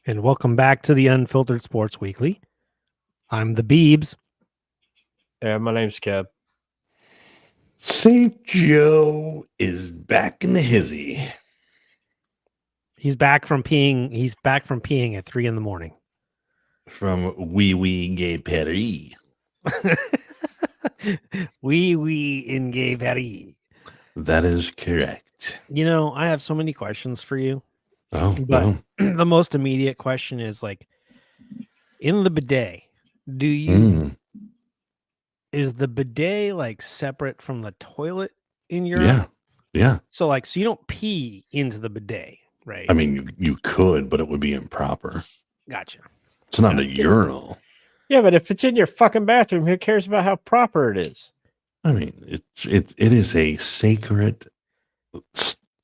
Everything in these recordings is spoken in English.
And welcome back to the Unfiltered Sports Weekly. I'm the Beebs. Yeah, my name's Kev. St. Joe is back in the hizzy. He's back from peeing. He's back from peeing at 3 a.m. From Wee Gay Paris. Wee in gay Paris. That is correct. You know, I have so many questions for you, Oh, but well. the most immediate question is like, in the bidet, do you is the bidet like separate from the toilet in Europe? Yeah. So you don't pee into the bidet, right? I mean, you could, but it would be improper. Gotcha. It's not a urinal. Yeah, but if it's in your fucking bathroom, who cares about how proper it is? I mean, it is a sacred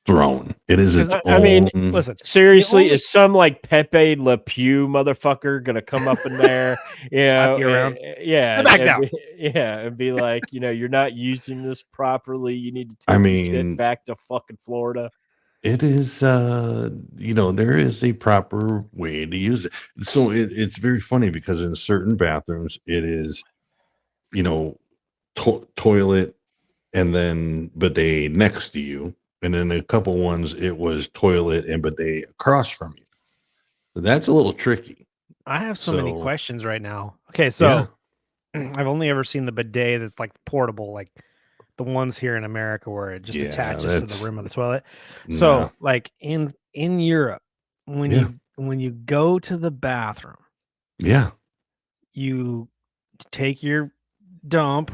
throne. It is its I mean, own. Listen, seriously, is some like Pepe Le Pew motherfucker gonna come up in there? Slap you around? Yeah, Back down. and be like, you're not using this properly. You need to I take your mean, shit back to fucking Florida. It is, there is a proper way to use it. So it's very funny because in certain bathrooms, it is, toilet and then bidet next to you. And then a couple ones, it was toilet and bidet across from you. So that's a little tricky. I have so many questions right now. Okay, so yeah. I've only ever seen the bidet that's like portable, like the ones here in America where it just attaches to the rim of the toilet. So, like in Europe, when you go to the bathroom, you take your dump,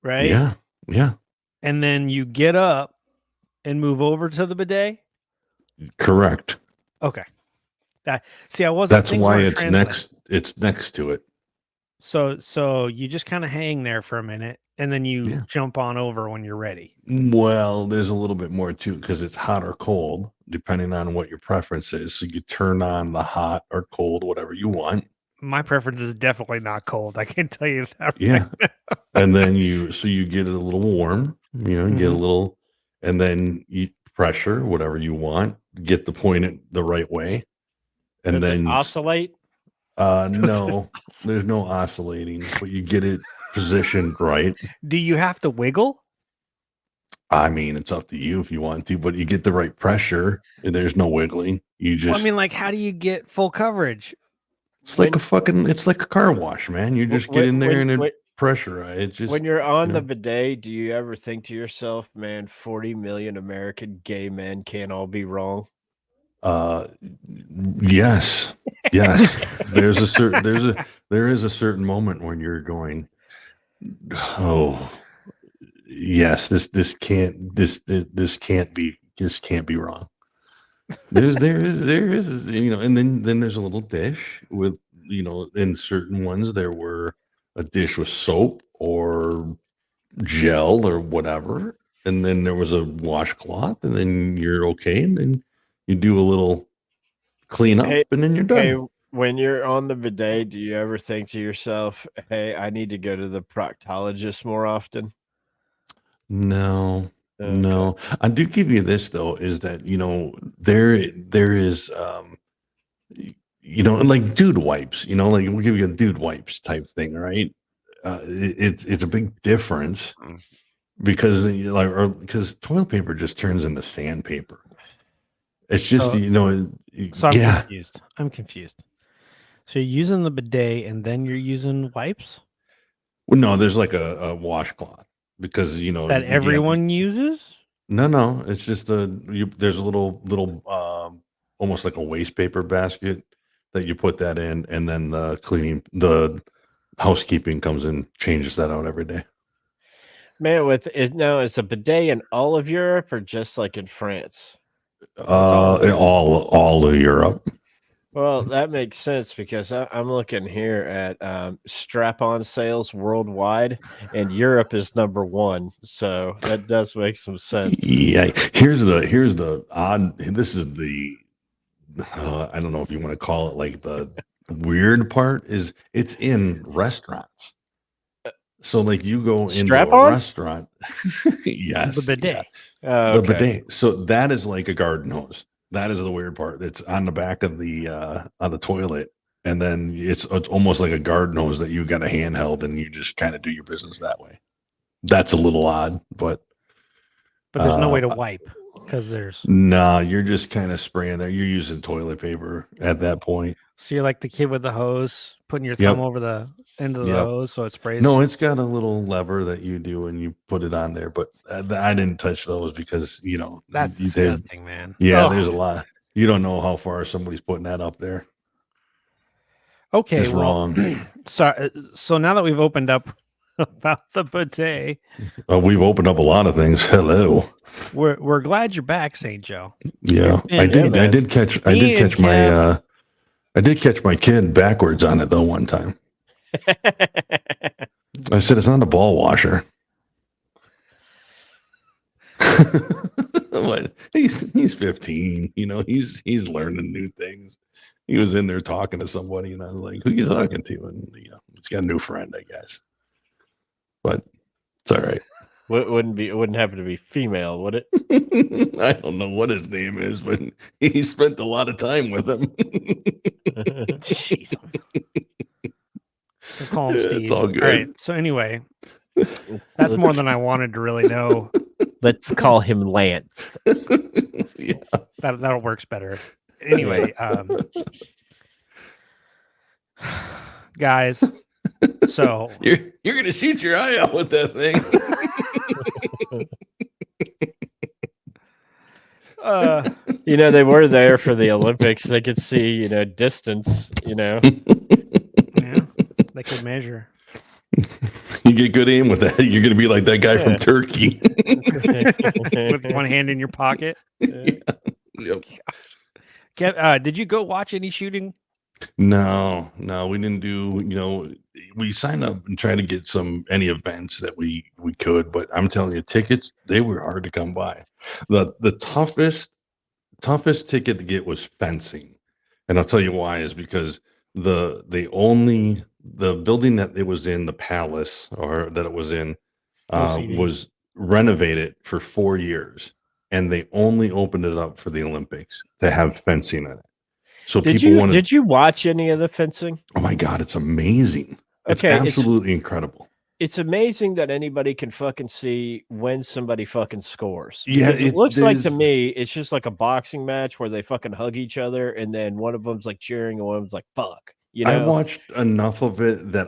right? Yeah. And then you get up and move over to the bidet. Correct. Okay. I wasn't. That's why it's next. It's next to it. So you just kind of hang there for a minute, and then you jump on over when you're ready. Well, there's a little bit more too because it's hot or cold, depending on what your preference is. So you turn on the hot or cold, whatever you want. My preference is definitely not cold. I can tell you that. Yeah. And then you get it a little warm, get a little, and then you pressure whatever you want, get the point the right way. And Does then it oscillate? No, there's no oscillating, but you get it positioned right. Do you have to wiggle? I mean, it's up to you if you want to, but you get the right pressure. And there's no wiggling. You just. How do you get full coverage? It's like it's like a car wash, man. You just get in there and it pressurize. It just when you're on the bidet, do you ever think to yourself, man, 40 million American gay men can't all be wrong? Yes. There is a certain moment when you're going, oh yes, this can't be wrong. There is, and then there's a little dish with, in certain ones there were a dish with soap or gel or whatever, and then there was a washcloth, and then you're okay, and then you do a little clean up, and then you're done. Hey, when you're on the bidet, do you ever think to yourself, hey, I need to go to the proctologist more often? No. I do give you this though, is that there is like dude wipes, like we'll give you a dude wipes type thing, right? It's a big difference because because toilet paper just turns into sandpaper. It's just So I'm confused. So you're using the bidet and then you're using wipes? Well, no, there's like a washcloth because that everyone uses. No, it's just there's a little almost like a waste paper basket that you put that in, and then the housekeeping comes in, changes that out every day. Man, is a bidet in all of Europe or just like in France? All of Europe. Well, that makes sense because I'm looking here at strap-on sales worldwide, and Europe is number one. So that does make some sense. Yeah, here's the odd. This is the I don't know if you want to call it like the weird part is it's in restaurants. So like you go into a restaurant, yes, the bidet, the bidet. So that is like a garden hose. That is the weird part. It's on the back of the on the toilet, and then it's almost like a garden hose that you got a handheld, and you just kind of do your business that way. That's a little odd, but there's no way to wipe because there's you're just kind of spraying there. You're using toilet paper at that point. So you're like the kid with the hose, putting your thumb over the end of the hose so it sprays. No, it's got a little lever that you do and you put it on there, but I didn't touch those because that's disgusting, man. Yeah, there's a lot. You don't know how far somebody's putting that up there. Okay, it's wrong. So now that we've opened up about the bidet, we've opened up a lot of things. Hello. We're glad you're back, St. Joe. Yeah, I did catch my kid backwards on it though one time. I said it's not a ball washer. But he's 15. He's learning new things. He was in there talking to somebody, and I was like, "Who are you talking to?" And he's got a new friend, I guess. But it's all right. It wouldn't happen to be female, would it? I don't know what his name is, but he spent a lot of time with him. Jeez. We'll call him Steve. It's all good. All right. So anyway, that's more than I wanted to really know. Let's call him Lance. Yeah. That works better. Anyway, guys, so you're gonna shoot your eye out with that thing. They were there for the Olympics. They could see, distance. Yeah, they could measure. You get good aim with that, you're gonna be like that guy from Turkey with one hand in your pocket. Yeah. Yep. Did you go watch any shooting? No, we didn't do. We signed up and tried to get any events that we could, but I'm telling you, tickets, they were hard to come by. The toughest ticket to get was fencing, and I'll tell you why is because the building that it was in, the palace, or that it was in, was renovated for 4 years, and they only opened it up for the Olympics to have fencing in it. So did you watch any of the fencing? Oh my God, it's amazing. It's absolutely incredible. It's amazing that anybody can fucking see when somebody fucking scores. Yeah, it looks like to me, it's just like a boxing match where they fucking hug each other, and then one of them's like cheering, and one of them's like, "Fuck." I watched enough of it that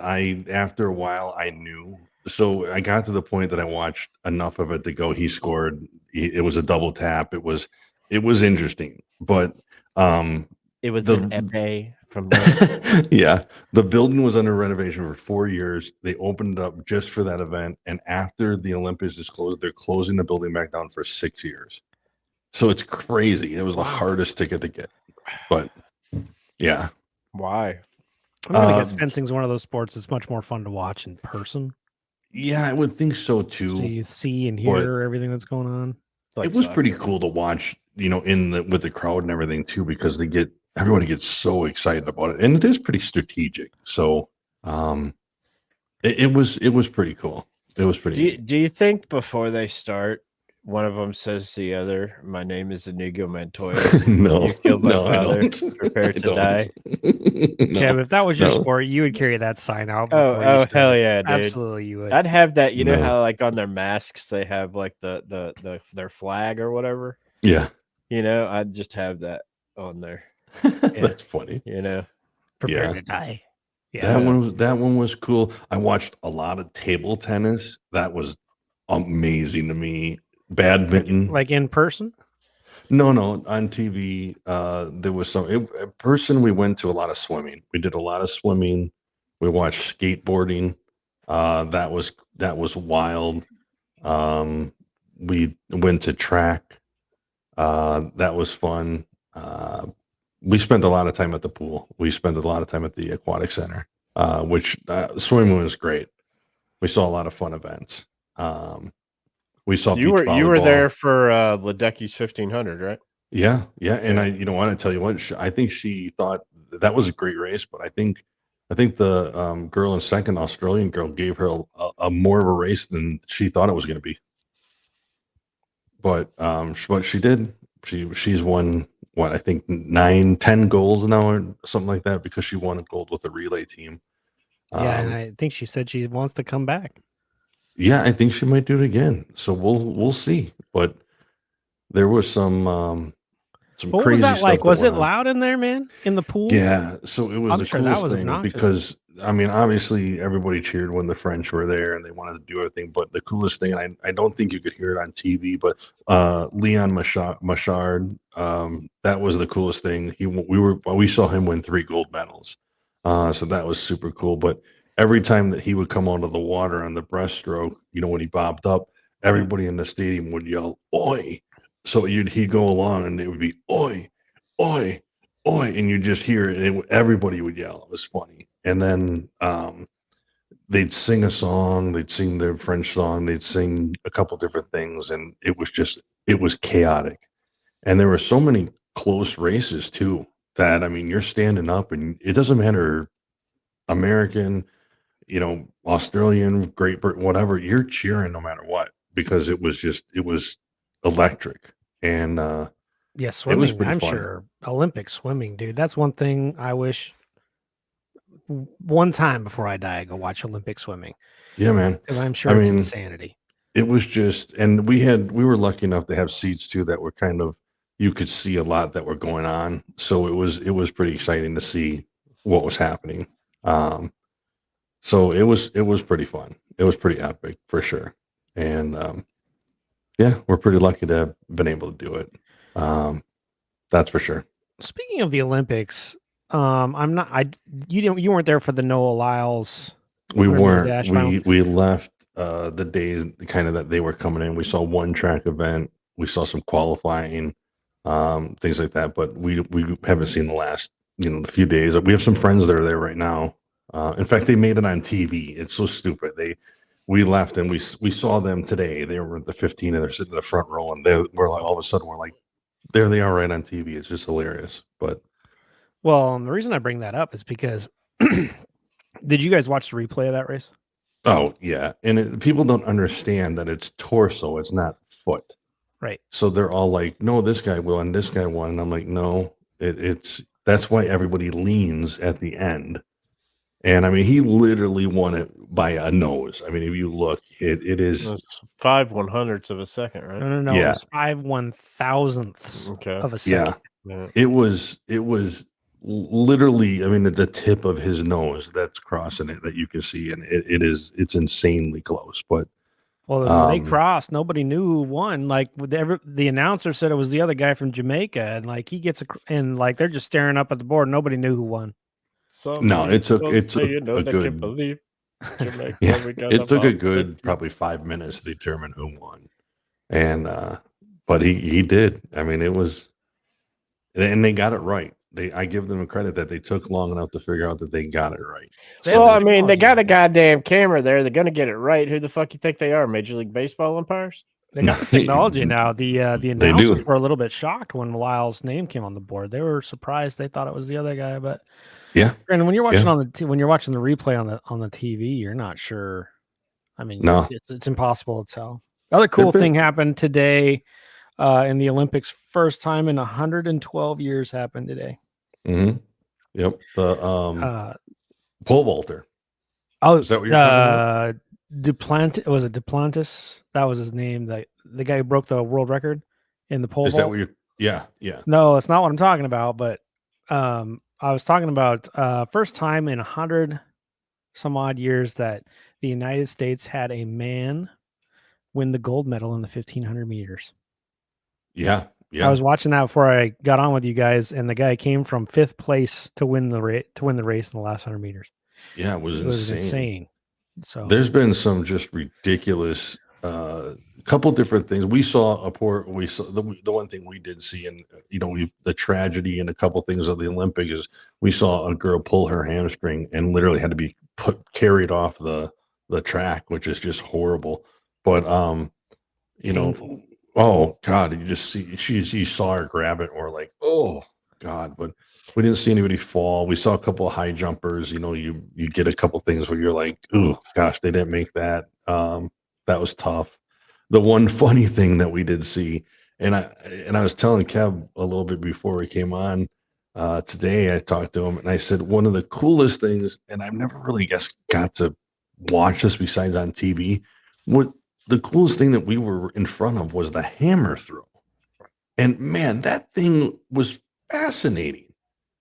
after a while, I knew. So I got to the point that I watched enough of it to go, he scored. It was a double tap. It was interesting, but it was an epee from yeah. The building was under renovation for 4 years. They opened it up just for that event, and after the Olympics is closed, they're closing the building back down for 6 years. So it's crazy. It was the hardest ticket to get, but yeah. Why? I'm gonna guess fencing's one of those sports that's much more fun to watch in person. Yeah, I would think so too. So you see and hear everything that's going on. It was pretty cool to watch, with the crowd and everything too, because everybody gets so excited about it, and it is pretty strategic. So, it was pretty cool. It was pretty. Do you think before they start, one of them says to the other, "My name is Inigo Montoya. No, you killed my father. Prepare to die." Kev, if that was your sport, you would carry that sign out. Oh, hell yeah, dude! Absolutely, you would. I'd have that. You know how like on their masks they have like their flag or whatever. Yeah. I'd just have that on there. That's funny. Prepare to die. Yeah, that one was cool. I watched a lot of table tennis. That was amazing to me. Badminton, like in person? No, on TV. There was in person. We went to a lot of swimming. We did a lot of swimming. We watched skateboarding. That was wild. We went to track. That was fun. We spent a lot of time at the pool. We spent a lot of time at the aquatic center, which swimming was great. We saw a lot of fun events. We saw you were there for Ledecky's 1500, right? Yeah, and I want to tell you what, I think she thought that was a great race, but I think the girl in second, Australian girl, gave her a more of a race than she thought it was going to be. But what she did, she's won I think 9-10 goals now or something like that because she won a gold with the relay team. Yeah, and I think she said she wants to come back. Yeah, I think she might do it again. So we'll see. But there was some what crazy was that stuff like? that Was went it on. loud in there, man? In the pool? Yeah, so it was I'm the sure that coolest was thing obnoxious. because I mean, obviously everybody cheered when the French were there and they wanted to do everything. But the coolest thing, I don't think you could hear it on TV, but Leon Machard, that was the coolest thing. We saw him win 3 gold medals, so that was super cool. But every time that he would come onto the water on the breaststroke, when he bobbed up, everybody in the stadium would yell "Oi!" So he'd go along and it would be "Oi, oi." Oi, and you just hear it, and everybody would yell. It was funny. And then they'd sing a song, they'd sing their French song, they'd sing a couple different things, and it was chaotic. And there were so many close races too that, I mean, you're standing up and it doesn't matter American, Australian, Great Britain, whatever, you're cheering no matter what because it was electric. And Yeah, it was swimming, pretty I'm fun. sure. Olympic swimming, dude. That's one thing I wish one time before I die I go watch Olympic swimming. Yeah, man. Because I'm sure I it's mean, insanity. it was just, and we were lucky enough to have seats too that were kind of, you could see a lot that were going on. So it was pretty exciting to see what was happening. So it was pretty fun. It was pretty epic for sure. And yeah, we're pretty lucky to have been able to do it. That's for sure. Speaking of the Olympics, you weren't there for the Noah Lyles. We 100-meter weren't. dash final. We left the days kind of that they were coming in. We saw one track event. We saw some qualifying, things like that. But we haven't seen the last the few days. We have some friends that are there right now. In fact, they made it on TV. It's so stupid. We left and we saw them today. They were at the 15 and they're sitting in the front row and we're like all of a sudden we're like there they are right on TV. It's just hilarious. But well, the reason I bring that up is because did you guys watch the replay of that race? oh yeah, and people don't understand that it's torso, it's not foot. Right. So they're all like, "No, this guy will, and this guy won." And I'm like, "No, it's that's why everybody leans at the end." And I mean, he literally won it by a nose. I mean, if you look, it is it's 5/100ths of a second, right? No. Yeah. It was 5/1000ths of a second. Yeah. It was literally, I mean, the tip of his nose that's crossing it that you can see, and it's insanely close. But well, when they crossed, nobody knew who won. Like the announcer said it was the other guy from Jamaica, and like he gets and like they're just staring up at the board. Nobody knew who won. No, it took a good Jamaica, yeah, it took a good probably 5 minutes to determine who won, and but he did. I mean, it was, and they got it right. I give them a credit that they took long enough to figure out that they got it right. So I mean, they got a goddamn camera there. They're gonna get it right. Who the fuck you think they are? Major League Baseball umpires? They got the technology now. The announcers were a little bit shocked when Lyle's name came on the board. They were surprised. They thought it was the other guy, but yeah. And when you're watching when you're watching the replay on the TV, you're not sure. I mean, no, it's impossible to tell. Other cool thing happened today in the Olympics. First time in 112 years happened today. Mm-hmm. Yep. The pole vaulter. Oh, is that what you're talking about? Duplantis, was it Duplantis? That was his name. The guy who broke the world record in the pole vault. Is that what you're? Yeah. No, it's not what I'm talking about. But I was talking about first time in 100 some odd years that the United States had a man win the gold medal in the 1500 meters. Yeah. I was watching that before I got on with you guys, and the guy came from 5th place to win the race in the last 100 meters. Yeah, it was insane. So there's been some just ridiculous couple different things. We saw the one thing we did see, and the tragedy and a couple things of the Olympic is we saw a girl pull her hamstring and literally had to be carried off the track, which is just horrible. But painful. Oh God, you just see you saw her grab it, or like, oh God, but we didn't see anybody fall. We saw a couple of high jumpers. You get a couple things where you're like, oh gosh, they didn't make that. That was tough. The one funny thing that we did see And I was telling Kev a little bit before we came on today. I talked to him and I said one of the coolest things, and I've never really got to watch this besides on TV. What the coolest thing that we were in front of was the hammer throw, and man, that thing was fascinating.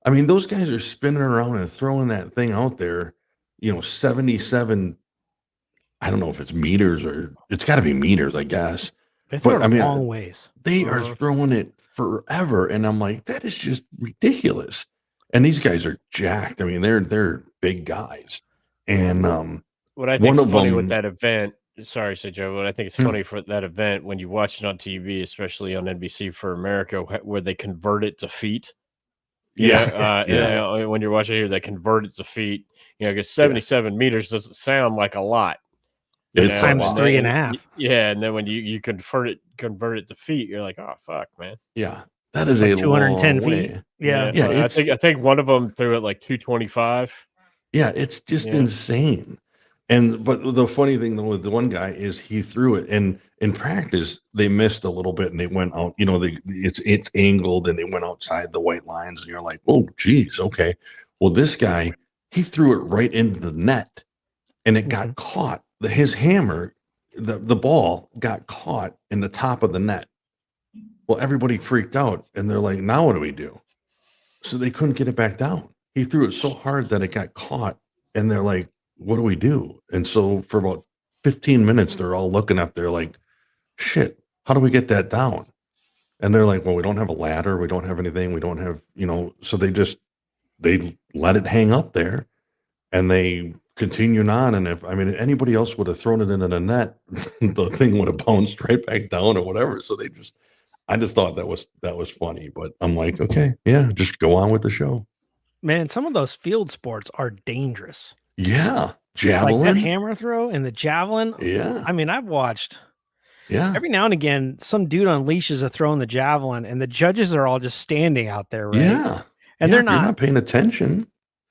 I mean, those guys are spinning around and throwing that thing out there, 77. I don't know if it's meters or it's got to be meters, I guess. They throw But it I a mean, long ways. they are throwing it forever, and I'm like, that is just ridiculous. And these guys are jacked. I mean, they're big guys. And what I think one is of funny them, with that event, sorry, so Joe, what I think is funny for that event when you watch it on TV, especially on NBC for America, where they convert it to feet. When you're watching here, they convert it to feet. Because 77 meters doesn't sound like a lot. It's times 3.5. Yeah, and then when you convert it to feet, you're like, oh fuck, man. Yeah, that is like 210 feet. Way. Yeah, I think one of them threw it like 225. Yeah, it's just insane. But the funny thing though with the one guy is he threw it, and in practice they missed a little bit and they went out. It's angled and they went outside the white lines, and you're like, oh geez, okay. Well, this guy, he threw it right into the net, and it got caught. His hammer, the ball got caught in the top of the net. Well, everybody freaked out, and they're like, now what do we do? So they couldn't get it back down. He threw it so hard that it got caught, and they're like, what do we do? And so for about 15 minutes, they're all looking up there like, shit, how do we get that down? And they're like, well, we don't have a ladder. We don't have anything. We don't have, so they let it hang up there, and they continued on. And if anybody else would have thrown it into the net, the thing would have bounced right back down or whatever. So I just thought that was funny, but I'm like, okay, yeah, just go on with the show. Man, some of those field sports are dangerous. Yeah, javelin, like that hammer throw and the javelin. Yeah, I mean, I've watched. Yeah, every now and again, some dude unleashes a throw in the javelin, and the judges are all just standing out there, right? Yeah, and they're not paying attention.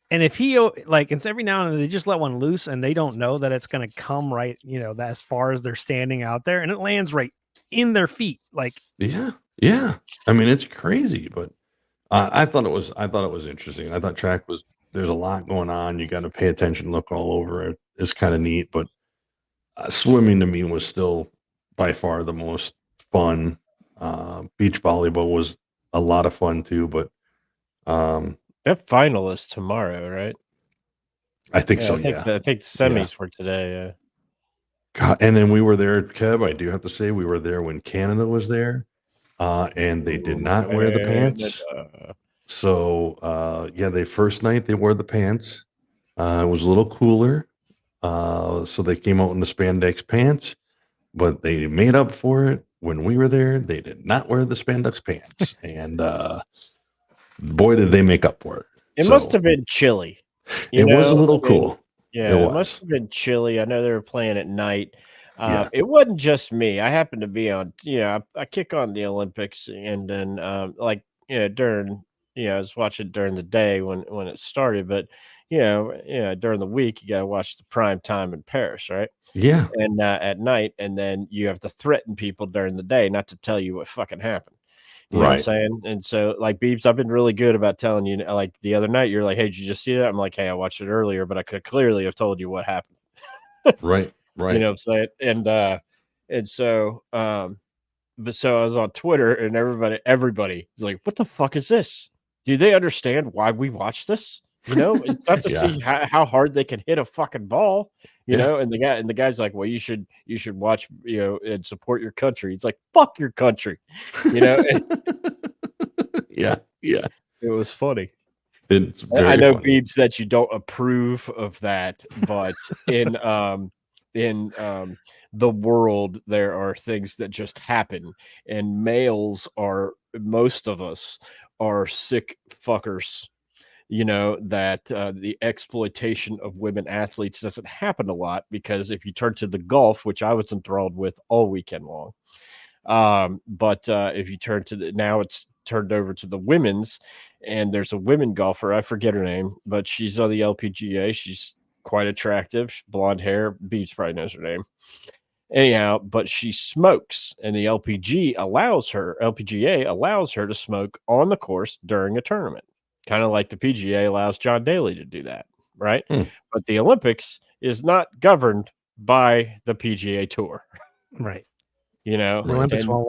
And if it's every now and then they just let one loose, and they don't know that it's going to come right, as far as they're standing out there, and it lands right in their feet, like yeah. I mean, it's crazy, but I thought it was interesting. I thought track there's a lot going on. You got to pay attention, look all over it. It's kind of neat, but swimming to me was still by far the most fun. Beach volleyball was a lot of fun too, but that final is tomorrow, right? I think so. I think the semis were today. Yeah. God, and then we were there, Kev. I do have to say we were there when Canada was there, and they did not wear the pants. So the first night they wore the pants. It was a little cooler, so they came out in the spandex pants, but they made up for it when we were there. They did not wear the spandex pants, and boy, did they make up for it. It must have been chilly. It was a little cool. Yeah, it must have been chilly. I know they were playing at night. It wasn't just me. I happened to be on, I kick on the Olympics, and then during, I was watching during the day when it started, but during the week you got to watch the prime time in Paris, right? Yeah. And at night, and then you have to threaten people during the day not to tell you what fucking happened. You know what I'm saying? And so, like, Beebs, I've been really good about telling you, like, the other night, you're like, hey, did you just see that? I'm like, hey, I watched it earlier, but I could clearly have told you what happened. Right. You know what I'm saying? And so, but so I was on Twitter, and everybody is like, what the fuck is this? Do they understand why we watch this? It's not to see how hard they can hit a fucking ball, and the guy's like, well, you should watch, and support your country. It's like, fuck your country, Yeah. It was funny. It's I know, funny. Beebs, that you don't approve of that, but in the world, there are things that just happen, and most of us are sick fuckers. That the exploitation of women athletes doesn't happen a lot, because if you turn to the golf, which I was enthralled with all weekend long, but if you turn to now it's turned over to the women's, and there's a women golfer, I forget her name, but she's on the LPGA. She's quite attractive, blonde hair. Beats probably knows her name. Anyhow, but she smokes, and the LPGA allows her to smoke on the course during a tournament, kind of like the PGA allows John Daly to do that, right? But the Olympics is not governed by the PGA Tour, right? You know, the Olympics won't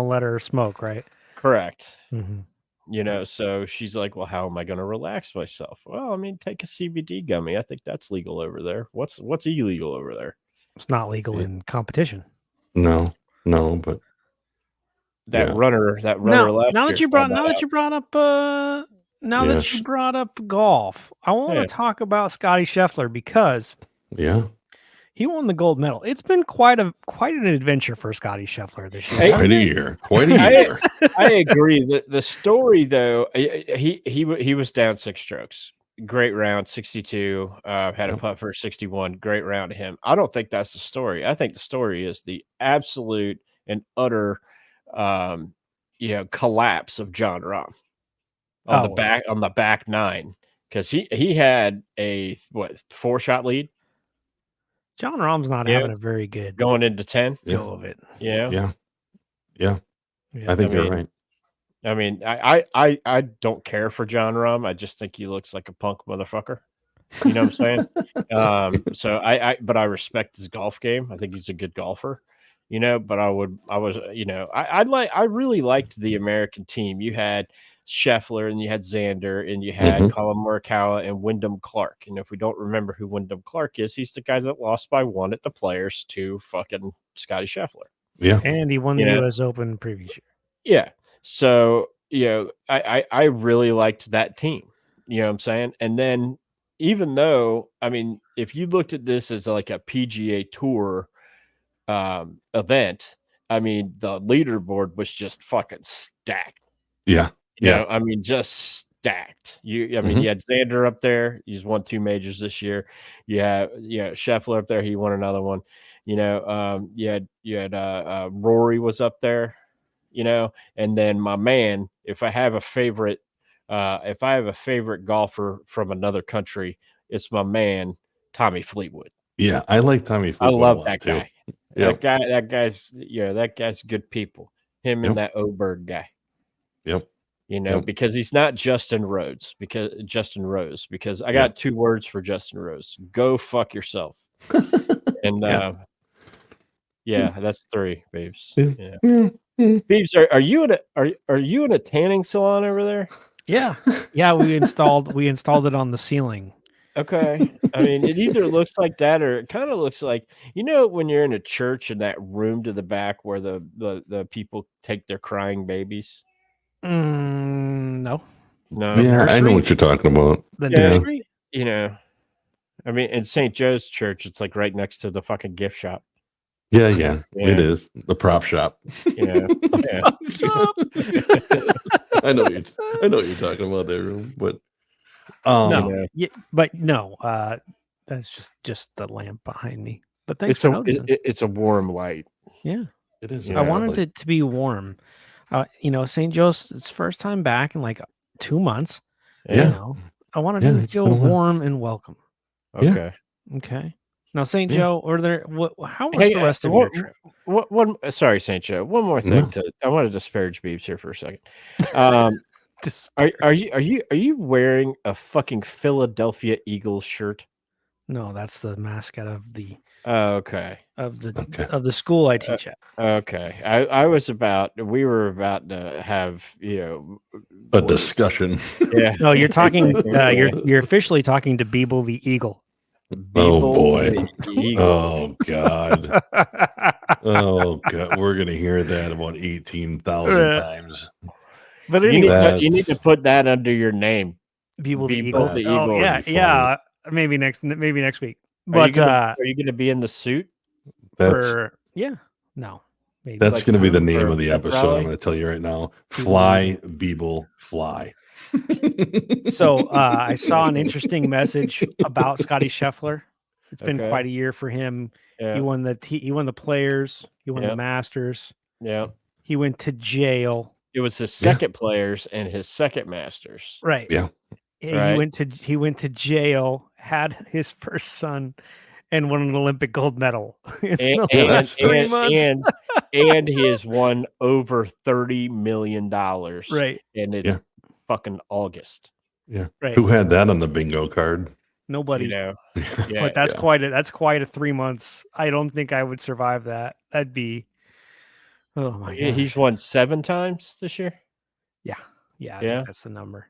let her smoke, right? Correct. Mm-hmm. You know, so she's like, well, how am I going to relax myself? Well, I mean, take a CBD gummy. I think that's legal over there. What's illegal over there? It's not legal in competition. No, but that runner last now year. that you brought up golf, I want to talk about Scotty Scheffler because he won the gold medal. It's been quite an adventure for Scotty Scheffler this year. Quite a year. I agree. The story though, he was down 6 strokes. Great round, 62. Had a putt for 61. Great round to him. I don't think that's the story. I think the story is the absolute and utter collapse of John Rahm on the back 9, because he had a 4-shot lead. John Rahm's not having a very good going into 10 go of it. Yeah. I think you're right. I mean, I don't care for John Rahm. I just think he looks like a punk motherfucker. You know what I'm saying? So but I respect his golf game. I think he's a good golfer. You know, but I really liked the American team. You had Scheffler, and you had Xander, and you had Colin Morikawa and Wyndham Clark. And if we don't remember who Wyndham Clark is, he's the guy that lost by 1 at the Players to fucking Scotty Scheffler. Yeah, and he won the U.S. Open previous year. Yeah, so I really liked that team. You know what I'm saying? And then even though, I mean, if you looked at this as like a PGA Tour event, I mean, the leaderboard was just fucking stacked. Yeah. You know, I mean, just stacked. You had Xander up there. He's won 2 majors this year. You had Scheffler up there. He won another one. You had Rory was up there. You know, and then my man, if I have a favorite golfer from another country, it's my man Tommy Fleetwood. Yeah, I like Tommy Fleetwood. I love that guy. Yep. That guy's good people. Him and that Oberg guy. Yep. You know, because he's not Justin Rose. Because I got 2 words for Justin Rose: go fuck yourself. And that's 3, babes. Yeah. Babes, are you in a tanning salon over there? Yeah. We installed it on the ceiling. Okay. I mean, it either looks like that, or it kind of looks like, when you're in a church in that room to the back where the people take their crying babies. No. Yeah, I know what you're talking about. The nursery? I mean, in St. Joe's Church, it's like right next to the fucking gift shop. Yeah, it is the prop shop. Yeah. I know what you're talking about that room, but that's just the lamp behind me. But thanks for noticing. It's a warm light. Yeah, it is. I wanted it to be warm. St. Joe's, it's first time back in like 2 months. Yeah, I wanted him to feel warm and welcome. Okay. Okay. Now, St. Joe, how was the rest of your trip? Sorry, St. Joe. One more thing I want to disparage Beeps here for a second. Are you wearing a fucking Philadelphia Eagles shirt? No, that's the mascot of the of the school I teach at. Okay. We were about to have, a discussion. Yeah. No, you're talking you're officially talking to Beeble the Eagle. Oh boy. Oh God. Oh God. We're gonna hear that about 18,000 times. But anyway, you need to put that under your name. Beeble the Eagle. Oh, yeah. Maybe next week. But are you gonna be in the suit? No. Maybe. That's gonna be the name of the episode. I'm gonna tell you right now. Fly, Beeble, fly. So I saw an interesting message about Scotty Scheffler. It's been quite a year for him. Yeah. He won the Players. He won the Masters. Yeah. He went to jail. It was his second Players and his second Masters. Right. Yeah. He went to jail, had his first son, and won an Olympic gold medal in and the and last 3 and, months. and he has won over $30 million, Right. and it's fucking August. Yeah. Right. Who had that on the bingo card? Nobody. You know, yeah, But that's quite a 3 months. I don't think I would survive that. That'd be, oh my god. he's won 7 times this year. Yeah. I think that's the number.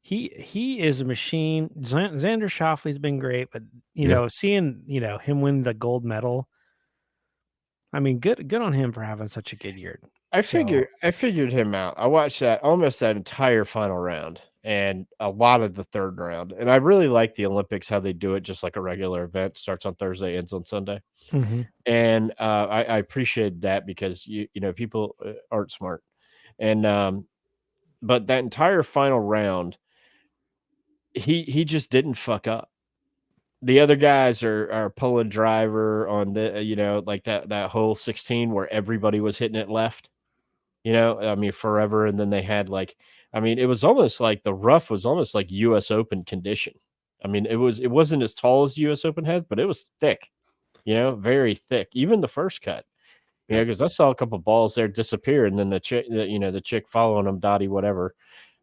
He is a machine. Xander Schauffele's been great, but seeing him win the gold medal, I mean, good on him for having such a good year. I figured him out. I watched almost that entire final round and a lot of the third round, and I really like the Olympics, how they do it just like a regular event. Starts on Thursday, ends on Sunday, and I appreciate that because you know people aren't smart, and but that entire final round, he just didn't fuck up. The other guys are pulling driver on the like that whole 16 where everybody was hitting it left. I mean, forever. And then they had it was almost like the rough was almost like US Open condition. I mean, it wasn't as tall as US Open has, but it was thick, very thick. Even the first cut, because I saw a couple balls there disappear. And then the chick following them, Dottie, whatever,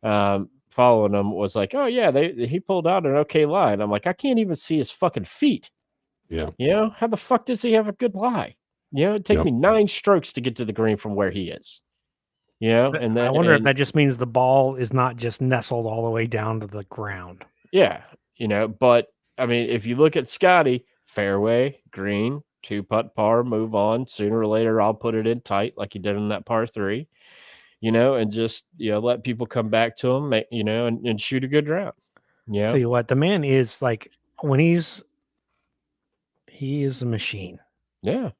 following them was like, oh yeah, he pulled out an okay lie. I'm like, I can't even see his fucking feet. Yeah. How the fuck does he have a good lie? It'd take me 9 strokes to get to the green from where he is. And then I wonder if that just means the ball is not just nestled all the way down to the ground. Yeah, but I mean, if you look at Scotty, fairway, green, 2-putt par, move on. Sooner or later, I'll put it in tight like he did in that par 3. And just let people come back to him, and shoot a good round. Yeah, tell you what, the man is like when he is a machine. Yeah,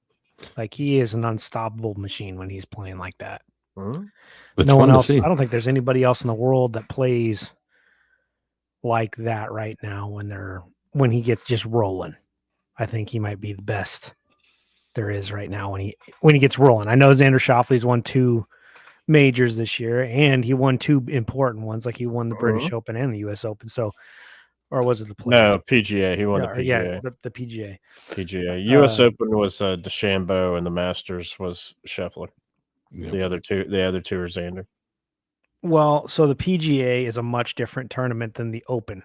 like he is an unstoppable machine when he's playing like that. It's no one else. I don't think there's anybody else in the world that plays like that right now when he gets just rolling. I think he might be the best there is right now when he gets rolling. I know Xander Schauffele's won 2 majors this year, and he won 2 important ones, like he won the British Open and the US Open. So, or was it the Players? No, PGA. He won the PGA. Yeah, the PGA. PGA. US Open was DeChambeau, and the Masters was Scheffler. Yep. The other two are Xander. Well, so the PGA is a much different tournament than the Open.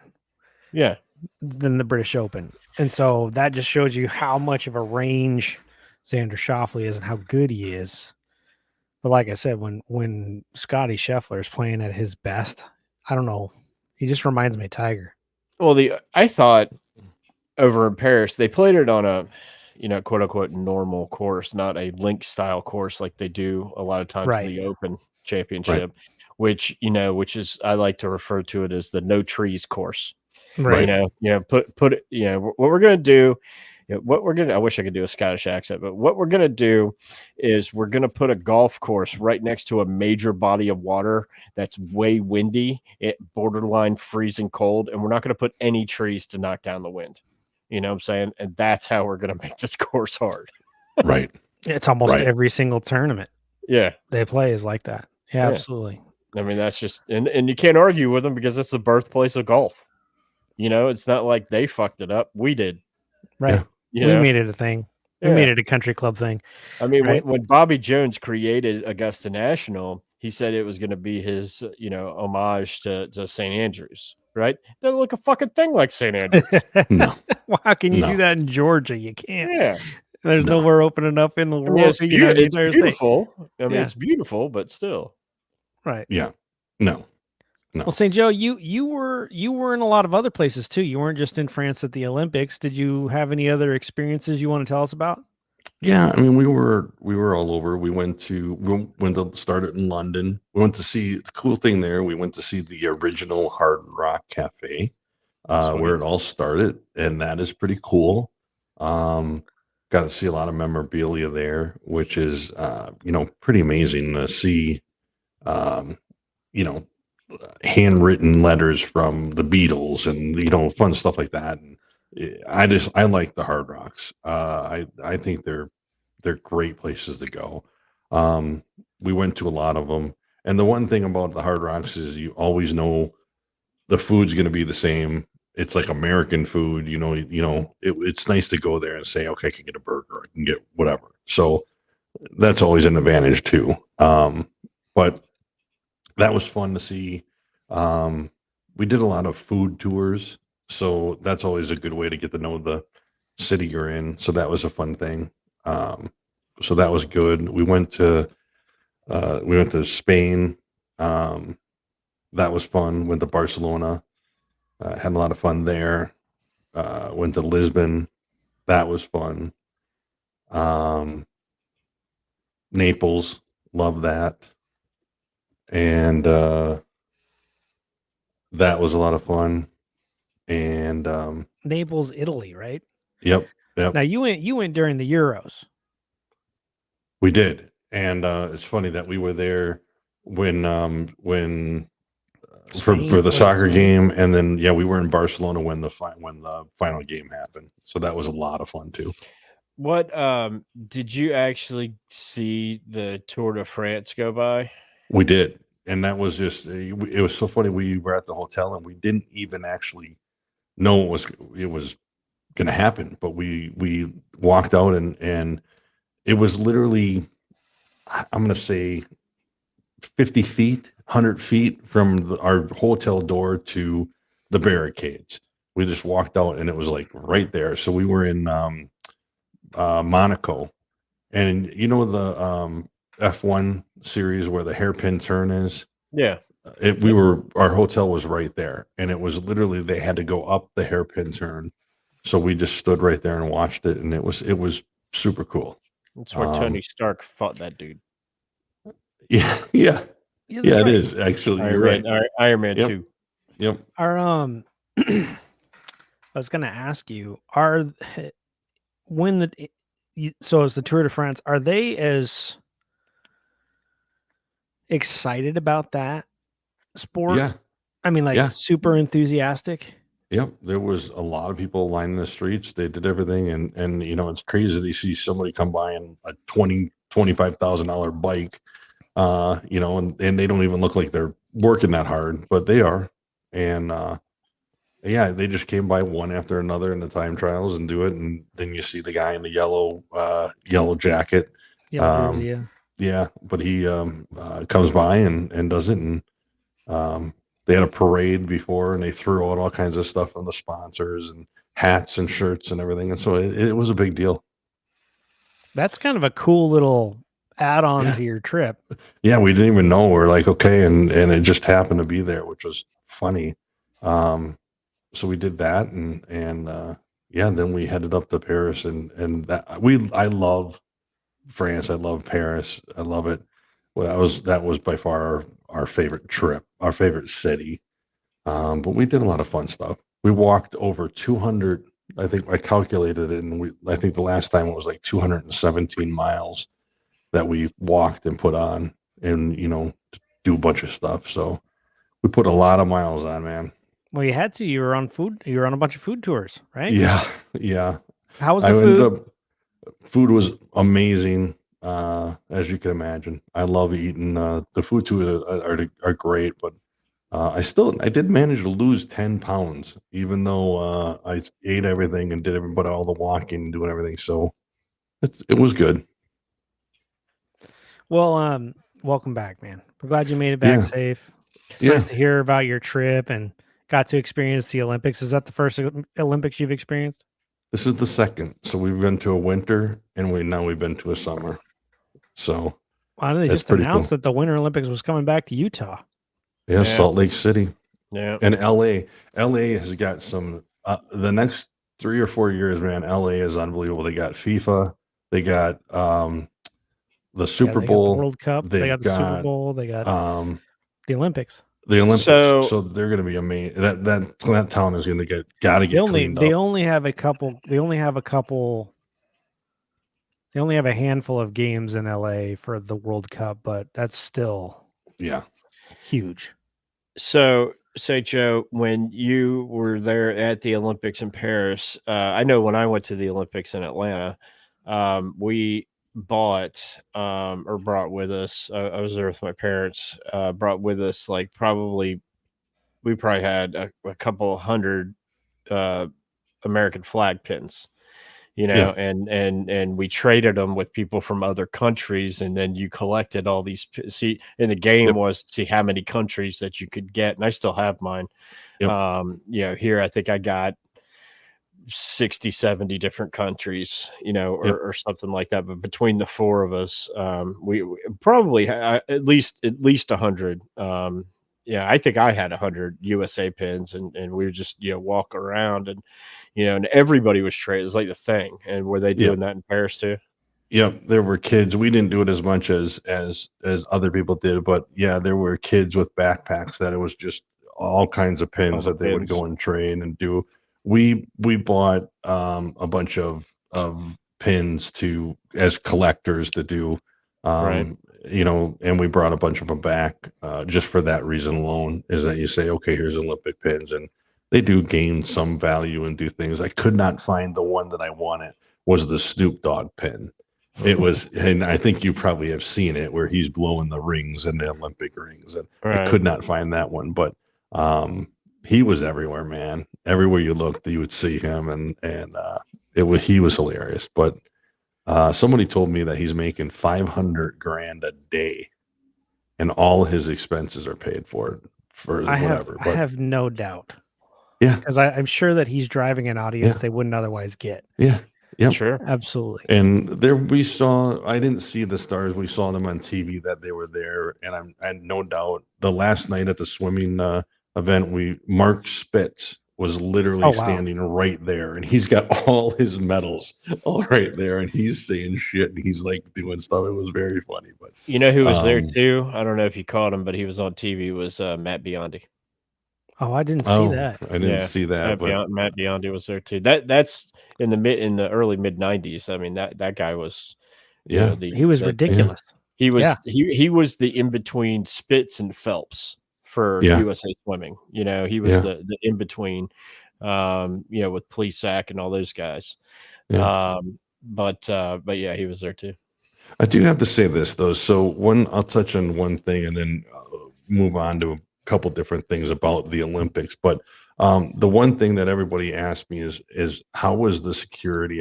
Yeah. Than the British Open. And so that just shows you how much of a range Xander Schauffele is and how good he is. But like I said, when Scotty Scheffler is playing at his best, I don't know. He just reminds me of Tiger. Well, I thought over in Paris, they played it on a quote unquote normal course, not a link style course like they do a lot of times in the Open Championship, which is, I like to refer to it as the no trees course. Right. Put it, what we're going to do, I wish I could do a Scottish accent, but what we're going to do is we're going to put a golf course right next to a major body of water that's way windy, borderline freezing cold, and we're not going to put any trees to knock down the wind. You know what I'm saying? And that's how we're going to make this course hard. Right. It's almost every single tournament. Yeah. They play is like that. Yeah, absolutely. I mean, that's just, and you can't argue with them because it's the birthplace of golf. It's not like they fucked it up. We did. Right. We made it a thing. We made it a country club thing. I mean, when Bobby Jones created Augusta National, he said it was going to be his, homage to St. Andrews. Right? Doesn't look a fucking thing like St. Andrews. No. Well, how can you do that in Georgia? You can't. Yeah. There's nowhere opening up in the world. It's beautiful. I mean, it's beautiful, but still. Right. Yeah. No. Well, St. Joe, you were in a lot of other places too. You weren't just in France at the Olympics. Did you have any other experiences you want to tell us about? Yeah, I mean, we were all over. We went to start it in London. We went to see the cool thing there. We went to see the original Hard Rock Cafe, where it all started, and that is pretty cool. Got to see a lot of memorabilia there, which is pretty amazing to see. Handwritten letters from the Beatles and fun stuff like that. And I like the Hard Rocks. I think they're great places to go. We went to a lot of them, and the one thing about the Hard Rocks is you always know the food's going to be the same it's like American food. It's nice to go there and say, okay, I can get a burger, I can get whatever. So that's always an advantage too. But that was fun to see. We did a lot of food tours, so that's always a good way to get to know the city you're in. So that was a fun thing. So that was good. We went to Spain. That was fun. Went to Barcelona. Had a lot of fun there. Went to Lisbon. That was fun. Um, Naples. Love that. And that was a lot of fun. And Naples, Italy, right? Yep. Now you went during the Euros. We did, and it's funny that we were there when for the soccer game, and then we were in Barcelona when the final game happened. So that was a lot of fun too. What did you actually see the Tour de France go by? We did, and that was just it was so funny. We were at the hotel and we didn't even actually know it was going to happen, but we walked out and it was literally, I'm going to say, 50 feet, 100 feet from our hotel door to the barricades. We just walked out and it was like right there. So we were in Monaco, and the F1 series where the hairpin turn is. Yeah. Our hotel was right there, and it was literally they had to go up the hairpin turn. So we just stood right there and watched it, and it was super cool. That's where Tony Stark fought that dude. Yeah, it is actually. You're right. Iron Man 2. Yep. I was going to ask you, so as the Tour de France, are they as excited about that sport? Yeah. I mean, super enthusiastic. Yep. There was a lot of people lining the streets. They did everything. And it's crazy. They see somebody come by in a $25,000 bike, and they don't even look like they're working that hard, but they are. And, they just came by one after another in the time trials and do it. And then you see the guy in the yellow jacket. Yellow jersey, yeah. But he comes by and does it. And they had a parade before, and they threw out all kinds of stuff from the sponsors and hats and shirts and everything. And so it was a big deal. That's kind of a cool little add-on to your trip. Yeah, we didn't even know. We're like, okay, and it just happened to be there, which was funny. So we did that, and then we headed up to Paris, and I love France. I love Paris. I love it. Well, that was by far our favorite trip, our favorite city. But we did a lot of fun stuff. We walked over 200. I think I calculated it, and I think the last time it was like 217 miles that we walked and put on, and do a bunch of stuff. So we put a lot of miles on, man. Well, you had to. You were on a bunch of food tours, right? Yeah. How was the food? Food was amazing, as you can imagine. I love eating. The food tours are great, but I did manage to lose 10 pounds, even though I ate everything and did all the walking and doing everything. So it was good. Well, welcome back, man. We're glad you made it back safe. It's nice to hear about your trip and got to experience the Olympics. Is that the first Olympics you've experienced? This is the second. So we've been to a winter, and we've been to a summer. So they just announced that the Winter Olympics was coming back to Utah. Yeah, Salt Lake City. Yeah, and LA has got some. The next 3 or 4 years, man, LA is unbelievable. They got FIFA. They got the Super Bowl, the World Cup. They got the Super Bowl. They got the Olympics. The Olympics. So they're going to be amazing. That town is going to get cleaned up. They only have a handful of games in LA for the World Cup, but that's still huge. So Joe, when you were there at the Olympics in Paris, I know when I went to the Olympics in Atlanta, we bought or brought with us, I was there with my parents, brought with us we probably had a couple hundred American flag pins. Yeah. And we traded them with people from other countries, and then you collected all these. See, and the game Yep. was to see how many countries that you could get, and I still have mine. Yep. Here I think I got 60, 70 different countries, Yep. or something like that. But between the four of us, we probably at least 100. Yeah, I think I had 100 USA pins, and we would just walk around, and everybody was trading. It was like the thing. And were they doing Yep. that in Paris too? Yep, there were kids. We didn't do it as much as other people did, but yeah, there were kids with backpacks that it was just all kinds of All pins the that they would pins, go and trade and do. We bought a bunch of pins to as collectors to do, right? and we brought a bunch of them back just for that reason alone. Is that you say, okay, here's Olympic pins, and they do gain some value and do things. I could not find the one that I wanted was the Snoop Dogg pin. It was, and I think you probably have seen it where he's blowing the rings in the Olympic rings, and I Right. could not find that one, but he was everywhere, man. Everywhere you looked, you would see him, and he was hilarious. But somebody told me that he's making 500 grand a day, and all his expenses are paid for whatever. I have no doubt. Yeah, because I'm sure that he's driving an audience they wouldn't otherwise get. Yeah. Yep. Sure. Absolutely. And there I didn't see the stars. We saw them on TV that they were there. And I no doubt the last night at the swimming event, Mark Spitz was literally standing right there, and he's got all his medals all right there, and he's saying shit and he's like doing stuff. It was very funny. But you know who was there too? I don't know if you caught him, but he was on TV, was Matt Biondi. Oh, I didn't see that. I didn't see that. Matt Biondi was there too. That's in the early mid 90s. I mean, that guy was, he was ridiculous. He was the in between Spitz and Phelps for USA Swimming. He was the in between, with Plesac and all those guys. Yeah. But yeah, he was there too. I do have to say this though. So I'll touch on one thing and then move on to a couple different things about the Olympics. But the one thing that everybody asked me is how was the security?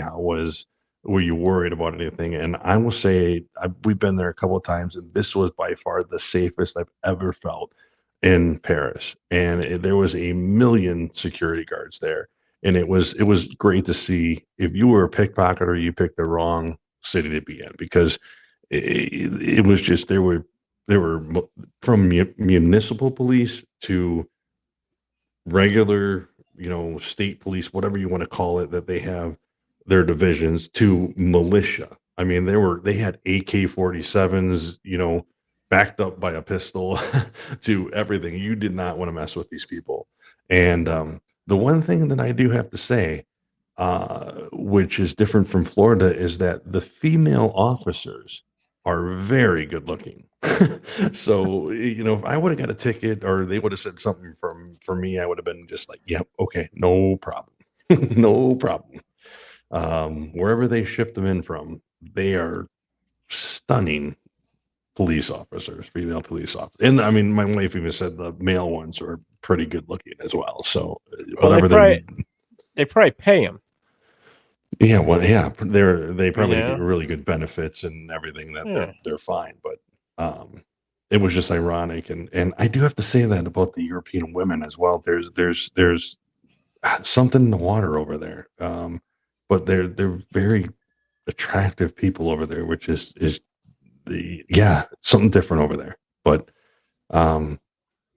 Were you worried about anything? And I will say we've been there a couple of times, and this was by far the safest I've ever felt in Paris. And there was a million security guards there, and it was great to see. If you were a pickpocketer, you picked the wrong city to be in, because it was just there were from municipal police to regular, state police, whatever you want to call it, that they have their divisions, to militia. I mean, they had AK-47s, backed up by a pistol to everything. You did not want to mess with these people. And the one thing that I do have to say, which is different from Florida, is that the female officers are very good looking. So, if I would have got a ticket or they would have said something for me, I would have been just like, yeah, okay, no problem. No problem. Wherever they shipped them in from, they are stunning police officers, female police officers. And I mean, my wife even said the male ones are pretty good looking as well. So whatever they probably pay them. Yeah, well, yeah, they probably get really good benefits and everything, that they're fine. But it was just ironic, and I do have to say that about the European women as well. There's something in the water over there, but they're very attractive people over there, which is something different over there. But and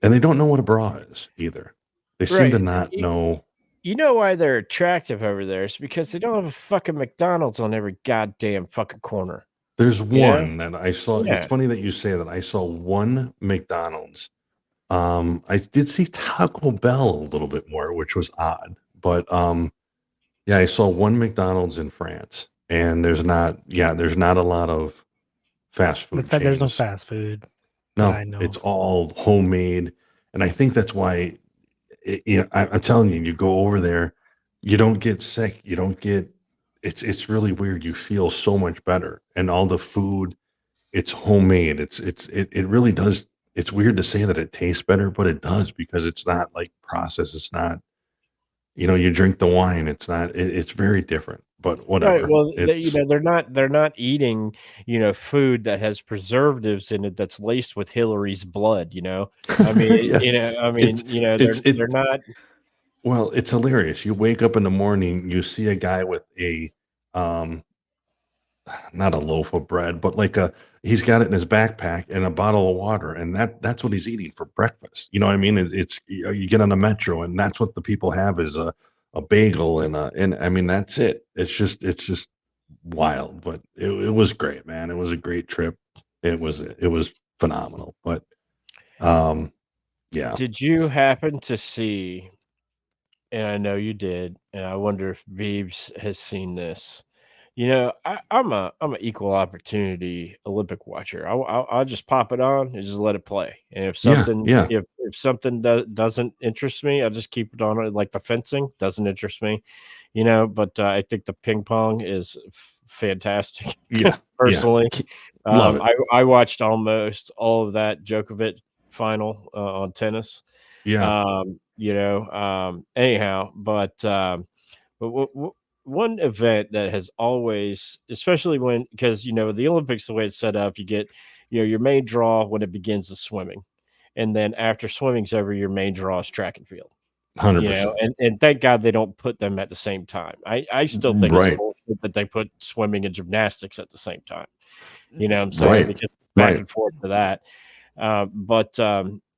they don't know what a bra is either. They seem to not know. You know why they're attractive over there? It's because they don't have a fucking McDonald's on every goddamn fucking corner. There's one that I saw. Yeah. It's funny that you say that. I saw one McDonald's. I did see Taco Bell a little bit more, which was odd. But I saw one McDonald's in France, and there's not a lot of fast food. There's no fast food. No, it's all homemade, and I think that's why. I'm telling you, you go over there, you don't get sick. You don't get. It's really weird. You feel so much better, and all the food, it's homemade. It really does. It's weird to say that it tastes better, but it does, because it's not like processed. It's not. you drink the wine. It's not. It's very different. But Right. whatever. Well, It's they're not eating, food that has preservatives in it that's laced with Hillary's blood. I mean, yeah. they're not. Well, it's hilarious. You wake up in the morning, you see a guy with um not a loaf of bread, but he's got it in his backpack and a bottle of water, and that's what he's eating for breakfast. You know what I mean? You get on the metro, and that's what the people have is a bagel and I mean that's it. It's just wild, but it was great, man. It was a great trip. It was phenomenal. But yeah, Did you happen to see? And I know you did, and I wonder if Beebs has seen this. I'm an equal opportunity Olympic watcher. I'll just pop it on and just let it play. And if yeah, something yeah. if something doesn't interest me, I'll just keep it on. Like the fencing doesn't interest me, But I think the ping pong is fantastic. Yeah, yeah. Personally, Love it. I watched almost all of that Djokovic final on tennis. Yeah, Anyhow, but one event that has always, especially because the Olympics, the way it's set up, you get your main draw when it begins is swimming, and then after swimming's over, your main draw is track and field. 100%. And thank God they don't put them at the same time. I still think it's Right, bullshit that they put swimming and gymnastics at the same time. You know what I'm saying? right, Because back right. and forth to that. But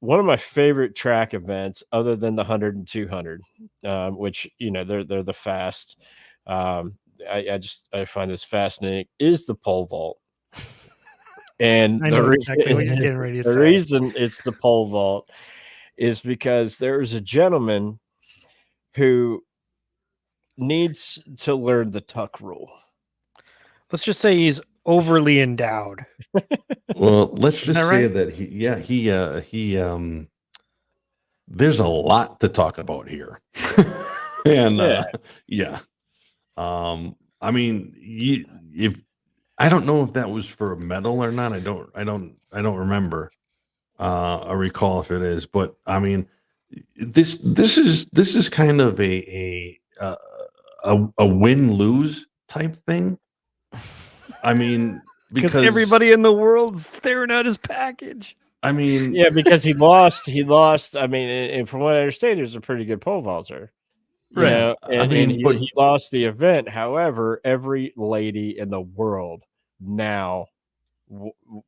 one of my favorite track events, other than the 100 and 200, which they're the fast. I find this fascinating. Is the pole vault, and I know exactly what you're getting ready to the say. reason it's the pole vault is because there is a gentleman who needs to learn the tuck rule. Let's just say he's overly endowed. Well, let's Is just that say right? that there's a lot to talk about here. And Yeah, yeah. I mean, if I don't know if that was for a medal or not. I don't remember. I recall if it is, but I mean, this is kind of a win-lose type thing. I mean, Because because everybody in the world's staring at his package. I mean, yeah, because he lost. He lost. I mean, and from what I understand, he was a pretty good pole vaulter. yeah, I And mean, but he lost the event. However, every lady in the world now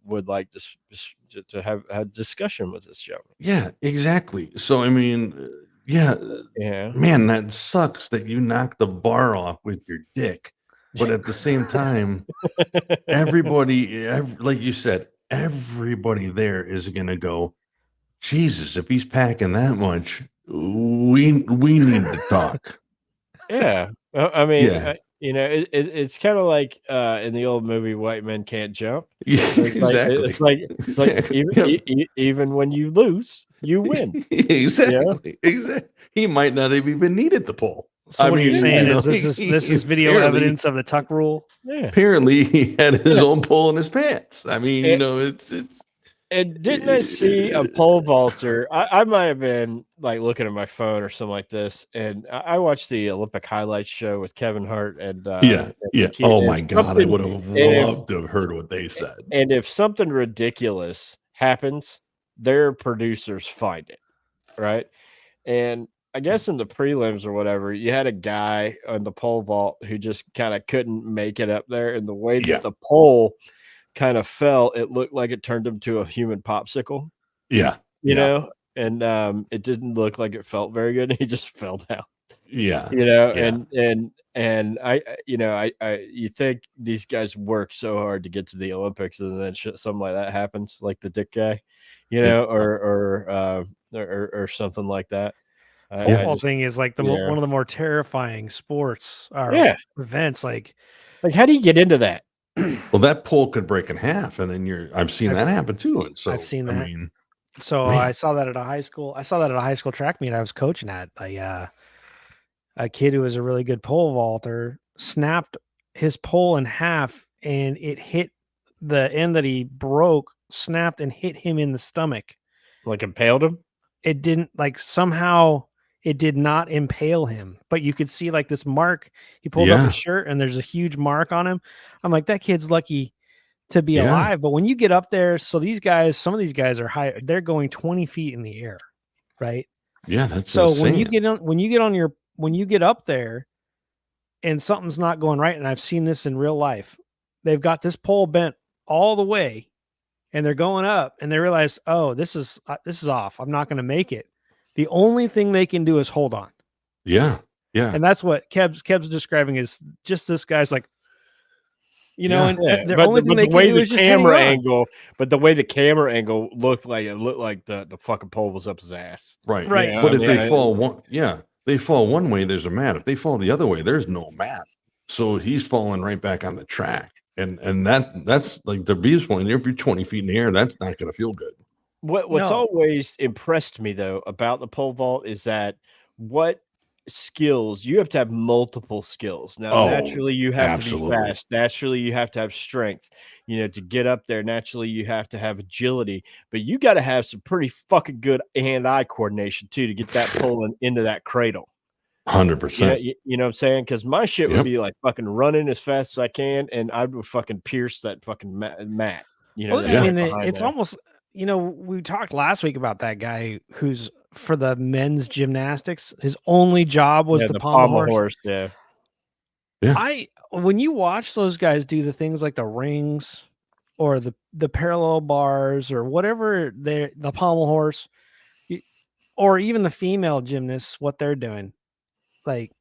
would like to have a discussion with this gentleman. yeah, exactly. So I mean, yeah, Yeah. man, that sucks that you knocked the bar off with your dick, but at the same time, like you said, everybody there is gonna go, Jesus, if he's packing that much, we need to talk. Yeah. I mean, Yeah. it's kind of like in the old movie White Men Can't Jump. Yeah, It's like exactly. Exactly. even when you lose, you win. Yeah. Exactly. He might not have even needed the pole. So I what are you mean, saying is this is video evidence of the tuck rule? Yeah. apparently he had his Yeah. own pole in his pants. I mean, And, it's and didn't I see a pole vaulter? I might have been like looking at my phone or something like this, and I watched the Olympic highlights show with Kevin Hart yeah, and yeah. Nikki. Oh And my God, I would have loved to have heard what they said. and if something ridiculous happens, their producers find it, right? And I guess in the prelims or whatever, you had a guy on the pole vault who just kind of couldn't make it up there, and the way that Yeah, the pole kind of fell, it looked like it turned him to a human popsicle, yeah, you yeah, know, and it didn't look like it felt very good. He just fell down, yeah, yeah. and you think these guys work so hard to get to the Olympics, and then something like that happens, like the dick guy, It, or something like that. yeah. I Pole just vaulting is like yeah one of the more terrifying sports or yeah. events. Like Like, how do you get into that? Well, that pole could break in half, and then I've seen I've that happen too. And I've so, seen I that. mean, So I man, saw that at a high school. I saw that at a high school track meet I was coaching at. A kid who was a really good pole vaulter snapped his pole in half, and it hit the end that he broke, snapped and hit him in the stomach. Like impaled him? It didn't like somehow it did not impale him, but you could see like this mark. He pulled up his shirt and there's a huge mark on him. I'm like, that kid's lucky to be alive. But when you get up there, so these guys, some of these guys are high, they're going 20 feet in the air, right? Yeah, that's so insane. when you get up there and something's not going right, and I've seen this in real life, they've got this pole bent all the way and they're going up and they realize, oh, this is off. I'm not going to make it. The only thing they can do is hold on. Yeah. Yeah. And that's what Kev's describing is just this guy's like, you know, and the only thing they can do is just hang on. But the way the camera angle looked like the fucking pole was up his ass. Right. Right. You know, but if they fall one way, there's a mat. If they fall the other way, there's no mat. So he's falling right back on the track. And that's like the Beav's point. If you're 20 feet in the air, that's not going to feel good. What's always impressed me though about the pole vault is that what skills you have to have multiple skills. Now, naturally, you have to be fast. Naturally, you have to have strength. You know, to get up there. Naturally, you have to have agility. But you got to have some pretty fucking good hand-eye coordination too to get that pole into that cradle. 100%. You know what I'm saying? Because my shit would be like fucking running as fast as I can, and I would fucking pierce that fucking mat. You know, well, I mean, it's almost. You know, we talked last week about that guy who's for the men's gymnastics. His only job was the pommel horse. Yeah. When you watch those guys do the things like the rings or the parallel bars or whatever, the pommel horse, or even the female gymnasts, what they're doing, like,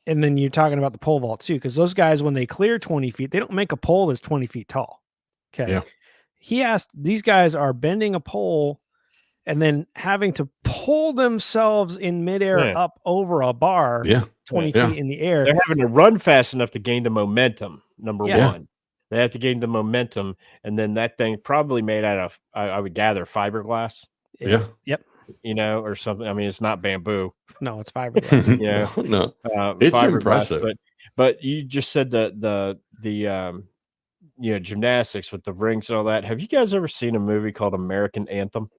and then you're talking about the pole vault too, because those guys, when they clear 20 feet, they don't make a pole that's 20 feet tall. Okay. Yeah. He asked, these guys are bending a pole and then having to pull themselves in midair up over a bar 20 feet in the air. They're having to run fast enough to gain the momentum, number one. They have to gain the momentum, and then that thing probably made out of, I would gather, fiberglass. Yeah. Yep. You know, or something. I mean, it's not bamboo. No, it's fiberglass. No. It's impressive. But you just said the gymnastics with the rings and all that. Have you guys ever seen a movie called American Anthem?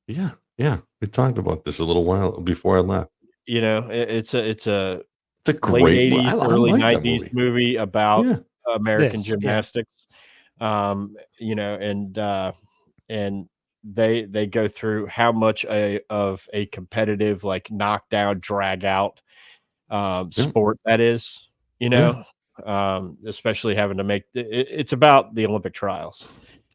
Yeah. We talked about this a little while before I left. You know, it's a great late 80s, early 90s movie about American gymnastics. You know, and they go through how much of a competitive, like, knockdown, drag out sport that is, you know. Especially having to make it's about the Olympic trials,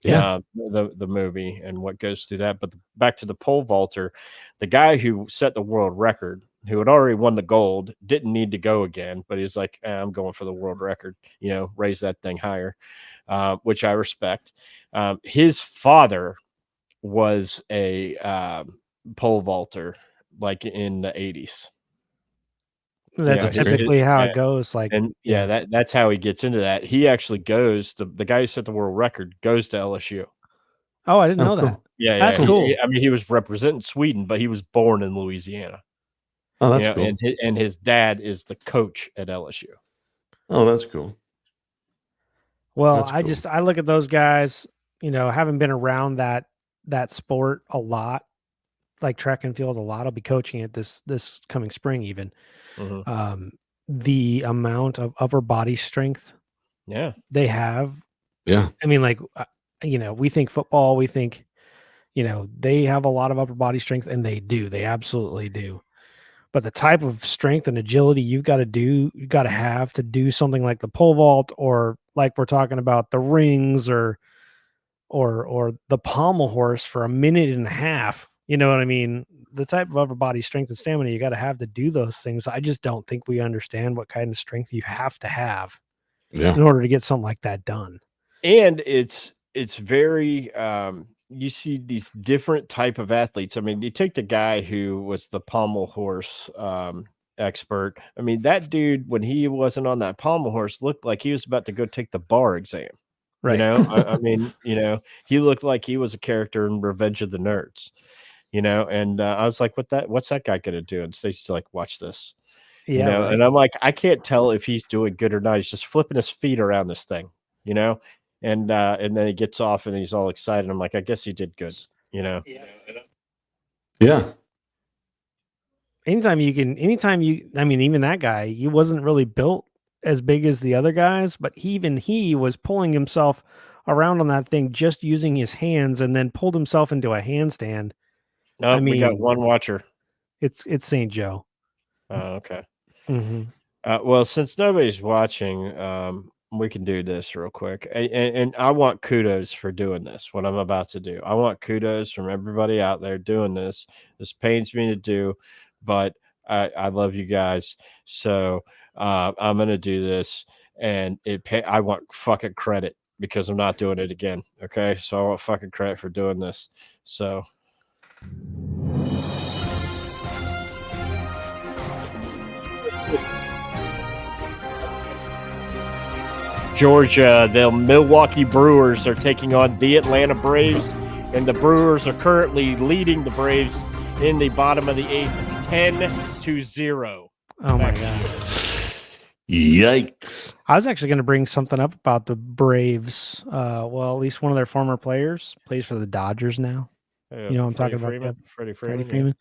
the movie and what goes through that. But back to the pole vaulter, the guy who set the world record, who had already won the gold, didn't need to go again, but he's like, I'm going for the world record, you know, raise that thing higher, which I respect. His father was a pole vaulter, like in the 80s. That's typically how it goes. Like, and that's how he gets into that. He actually goes to the guy who set the world record goes to LSU. Oh, I didn't know that. Yeah, that's cool. I mean, he was representing Sweden, but he was born in Louisiana. Oh, that's cool. And his dad is the coach at LSU. Oh, that's cool. Well, I look at those guys, you know, having been around that sport a lot, like track and field a lot. I'll be coaching it this coming spring even. The amount of upper body strength they have. Yeah. I mean, like, you know, we think football, we think, you know, they have a lot of upper body strength, and they absolutely do. But the type of strength and agility you've got to have to do something like the pole vault, or like we're talking about the rings, or the pommel horse for a minute and a half. You know what I mean? The type of upper body strength and stamina you got to have to do those things. I just don't think we understand what kind of strength you have to have in order to get something like that done. And it's very, you see these different type of athletes. I mean, you take the guy who was the pommel horse expert. I mean, that dude, when he wasn't on that pommel horse, looked like he was about to go take the bar exam. Right. You know, I mean, you know, he looked like he was a character in Revenge of the Nerds, you know, and I was like, what's that guy going to do? And Stacey's like, watch this, you know, and I'm like, I can't tell if he's doing good or not. He's just flipping his feet around this thing, you know, and then he gets off and he's all excited. I'm like, I guess he did good, you know? Yeah. anytime you, I mean, even that guy, he wasn't really built as big as the other guys, but even he was pulling himself around on that thing just using his hands, and then pulled himself into a handstand. No, we got one watcher. It's St. Joe. Oh, okay. Mm-hmm. Well, since nobody's watching, we can do this real quick. And I want kudos for doing this, what I'm about to do. I want kudos from everybody out there doing this. This pains me to do, but I love you guys. So I'm going to do this, and I want fucking credit because I'm not doing it again. Okay. So I want fucking credit for doing this. So. Georgia, the Milwaukee Brewers are taking on the Atlanta Braves, and the Brewers are currently leading the Braves in the bottom of the 8th, 10-0. Oh my God. Yikes. I was actually going to bring something up about the Braves. Well, at least one of their former players plays for the Dodgers now. You know what I'm talking about? Freddie Freeman.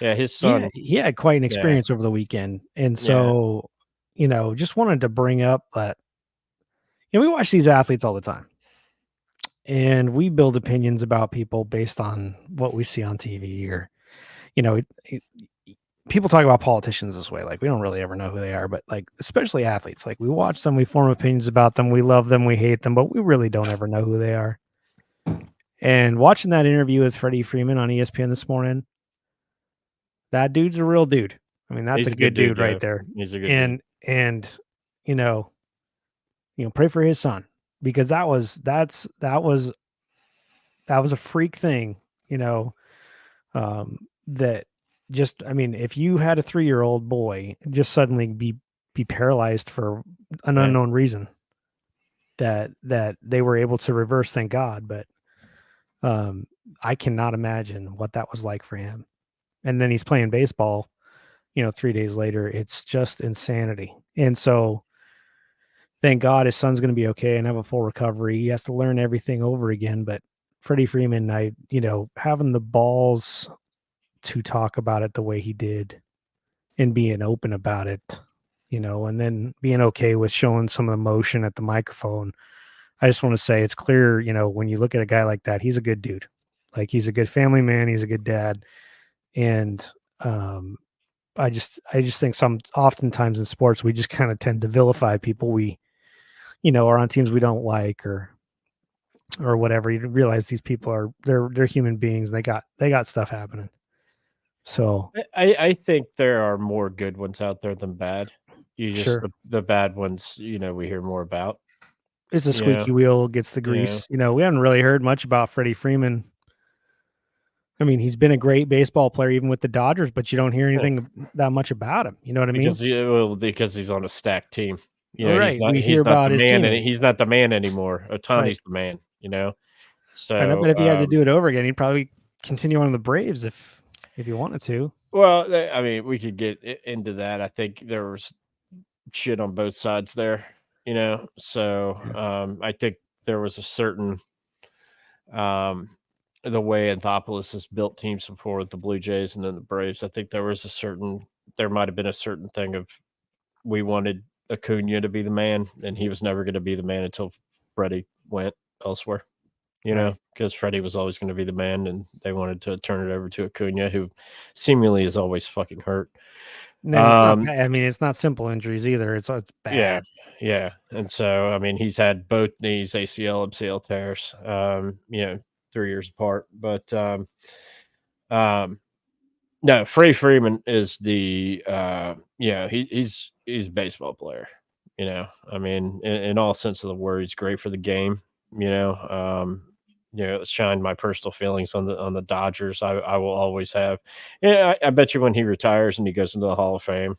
Yeah, his son. He had quite an experience over the weekend. And so, just wanted to bring up that, we watch these athletes all the time. And we build opinions about people based on what we see on TV, or, people talk about politicians this way. Like, we don't really ever know who they are, but like, especially athletes, like we watch them, we form opinions about them. We love them. We hate them, but we really don't ever know who they are. And watching that interview with Freddie Freeman on ESPN this morning, that dude's a real dude. I mean, that's a good dude right there. He's a good dude. And, pray for his son, because that was a freak thing, that just, I mean, if you had a 3-year-old boy just suddenly be paralyzed for an unknown reason, that they were able to reverse, thank God. But I cannot imagine what that was like for him. And then he's playing baseball, 3 days later. It's just insanity. And so thank God his son's going to be okay and have a full recovery. He has to learn everything over again. But Freddie Freeman, having the balls to talk about it the way he did and being open about it, and then being okay with showing some emotion at the microphone. I just want to say it's clear, when you look at a guy like that, he's a good dude. Like, he's a good family man. He's a good dad. And I just think oftentimes in sports, we just kind of tend to vilify people we, are on teams we don't like, or whatever. You realize these people they're human beings. And they got stuff happening. So I think there are more good ones out there than bad. The bad ones, we hear more about. It's a squeaky wheel gets the grease. We haven't really heard much about Freddie Freeman. I mean, he's been a great baseball player, even with the Dodgers, but you don't hear anything that much about him. You know what I mean? Because he's on a stacked team. Right. He's not the man, and he's not the man anymore. Otani's the man. So, I bet if he had to do it over again, he'd probably continue on the Braves if he wanted to. Well, I mean, we could get into that. I think there was shit on both sides there. So I think there was a certain the way Anthopoulos has built teams before with the Blue Jays and then the Braves. I think there might have been a certain thing of, we wanted Acuna to be the man, and he was never going to be the man until Freddie went elsewhere, because Freddie was always going to be the man, and they wanted to turn it over to Acuna, who seemingly is always fucking hurt. No, it's not simple injuries either. It's bad. Yeah. And so, I mean, he's had both knees, ACL, MCL tears, 3 years apart. But no, Freddie Freeman is the he's a baseball player. I mean, in all sense of the word, he's great for the game. It shined my personal feelings on the Dodgers. I will always have. Yeah, I bet you when he retires and he goes into the Hall of Fame,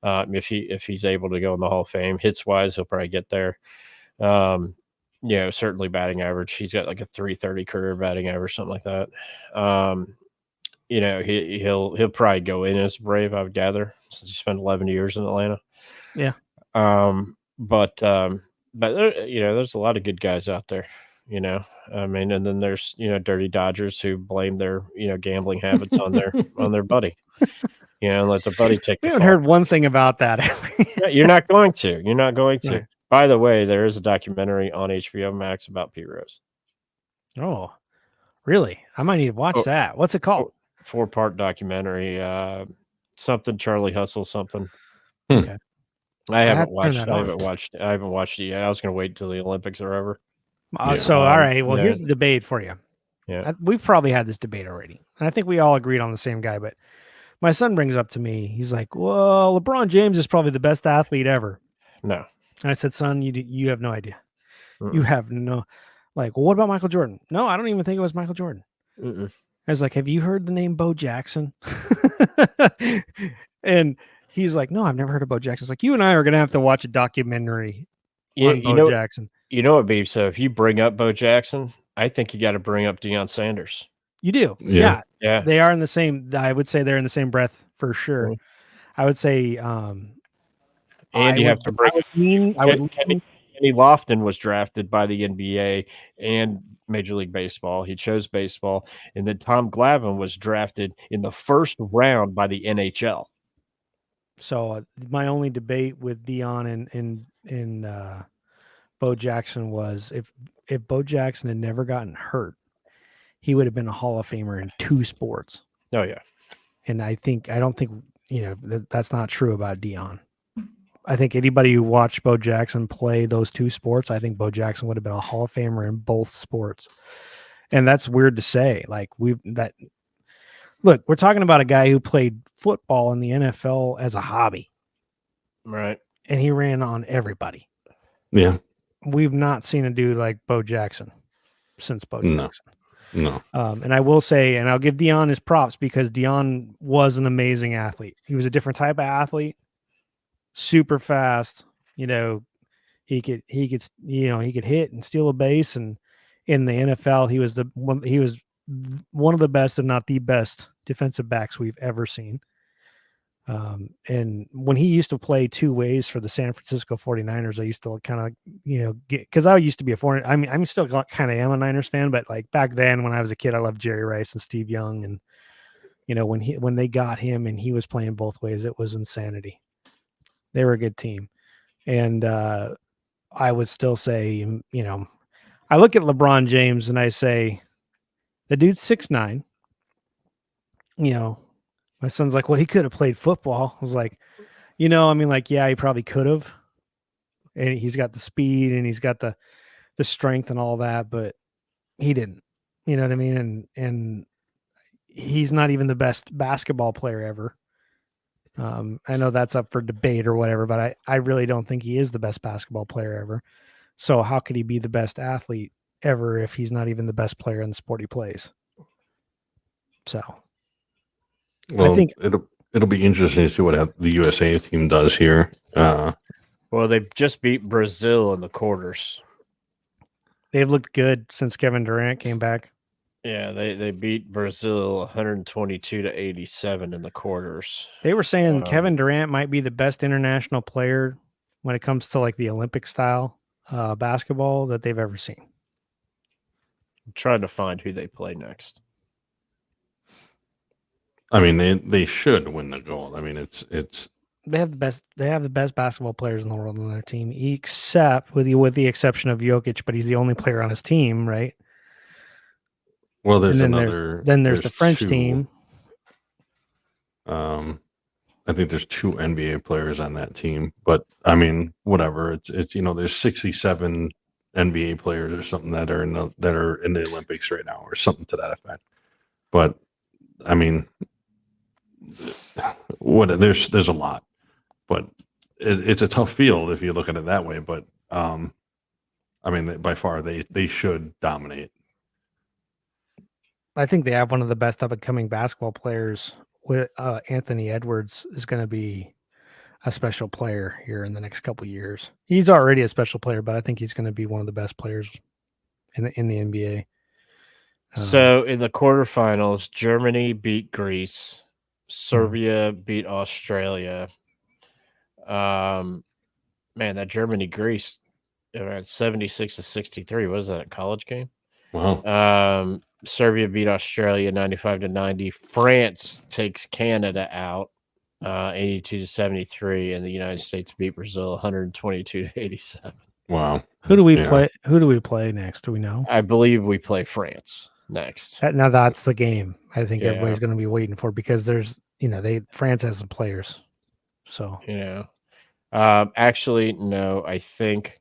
if he's able to go in the Hall of Fame, hits wise, he'll probably get there. Certainly batting average. He's got like a 330 career batting average, something like that. He'll probably go in as a Brave, I would gather, since he spent 11 years in Atlanta. Yeah. But there's a lot of good guys out there. I mean, and then there's dirty Dodgers who blame their gambling habits on their buddy. Let the buddy take We the haven't fall. heard one thing about that. You're not going to. You're not going to. Right. By the way, there is a documentary on HBO Max about Pete Rose. Oh, really? I might need to watch that. What's it called? 4-part documentary. Something Charlie Hustle something. Okay. I haven't watched it yet. I was going to wait until the Olympics are over. So, all right. Well, here's the debate for you. Yeah. We've probably had this debate already. And I think we all agreed on the same guy. But my son brings up to me, he's like, well, LeBron James is probably the best athlete ever. No. And I said, son, you have no idea. You have no, well, what about Michael Jordan? No, I don't even think it was Michael Jordan. I was like, have you heard the name Bo Jackson? And he's like, no, I've never heard of Bo Jackson. It's like, you and I are going to have to watch a documentary on Bo Jackson. You know what, Beeb? So if you bring up Bo Jackson, I think you got to bring up Deion Sanders. You do. Yeah. They are in the same, I would say they're in the same breath for sure. I would say, and you have to bring Kenny Lofton was drafted by the NBA and Major League Baseball. He chose baseball. And then Tom Glavine was drafted in the first round by the NHL. So my only debate with Deion and Bo Jackson was if Bo Jackson had never gotten hurt, he would have been a Hall of Famer in 2 sports. Oh yeah. And I don't think, that's not true about Deion. I think anybody who watched Bo Jackson play those 2 sports, I think Bo Jackson would have been a Hall of Famer in both sports. And that's weird to say. Look, we're talking about a guy who played football in the NFL as a hobby. Right. And he ran on everybody. Yeah. We've not seen a dude like Bo Jackson since Bo Jackson. No. And I will say, and I'll give Deion his props because Deion was an amazing athlete. He was a different type of athlete, super fast. He could hit and steal a base. And in the NFL, he was one of the best, if not the best, defensive backs we've ever seen. And when he used to play 2 ways for the San Francisco 49ers, I used to kind of, because I used to be I'm still kind of am a Niners fan, but like back then when I was a kid, I loved Jerry Rice and Steve Young. And, when they got him and he was playing both ways, it was insanity. They were a good team. And I would still say, I look at LeBron James and I say, the dude's 6'9". My son's like, well, he could have played football. I was like, yeah, he probably could have. And he's got the speed and he's got the strength and all that, but he didn't. You know what I mean? And he's not even the best basketball player ever. I know that's up for debate or whatever, but I really don't think he is the best basketball player ever. So how could he be the best athlete ever if he's not even the best player in the sport he plays? So. Well, I think it'll be interesting to see what the USA team does here. Well, they just beat Brazil in the quarters. They've looked good since Kevin Durant came back. Yeah, they beat Brazil 122-87 in the quarters. They were saying Kevin Durant might be the best international player when it comes to like the Olympic style basketball that they've ever seen. I'm trying to find who they play next. I mean, they should win the gold. I mean, it's they have the best basketball players in the world on their team, except with the exception of Jokic, but he's the only player on his team, right? Well, there's there's the French team. I think there's 2 NBA players on that team, but I mean, whatever. It's there's 67 NBA players or something that are in the Olympics right now, or something to that effect. But I mean, there's a lot, but it's a tough field if you look at it that way. But I mean, by far they should dominate. I think they have one of the best up and coming basketball players. With Anthony Edwards is going to be a special player here in the next couple of years. He's already a special player, but I think he's going to be one of the best players in the NBA. So in the quarterfinals, Germany beat Greece, Serbia beat Australia. Man, that Germany-Greece, 76-63. What is that, a college game? Wow. Serbia beat Australia 95-90. France takes Canada out 82-73, and the United States beat Brazil 122-87. Wow. Who do we play? Who do we play next? Do we know? I believe we play France next. Now that's the game I think everybody's going to be waiting for, because there's, France has some players. So, actually, no, I think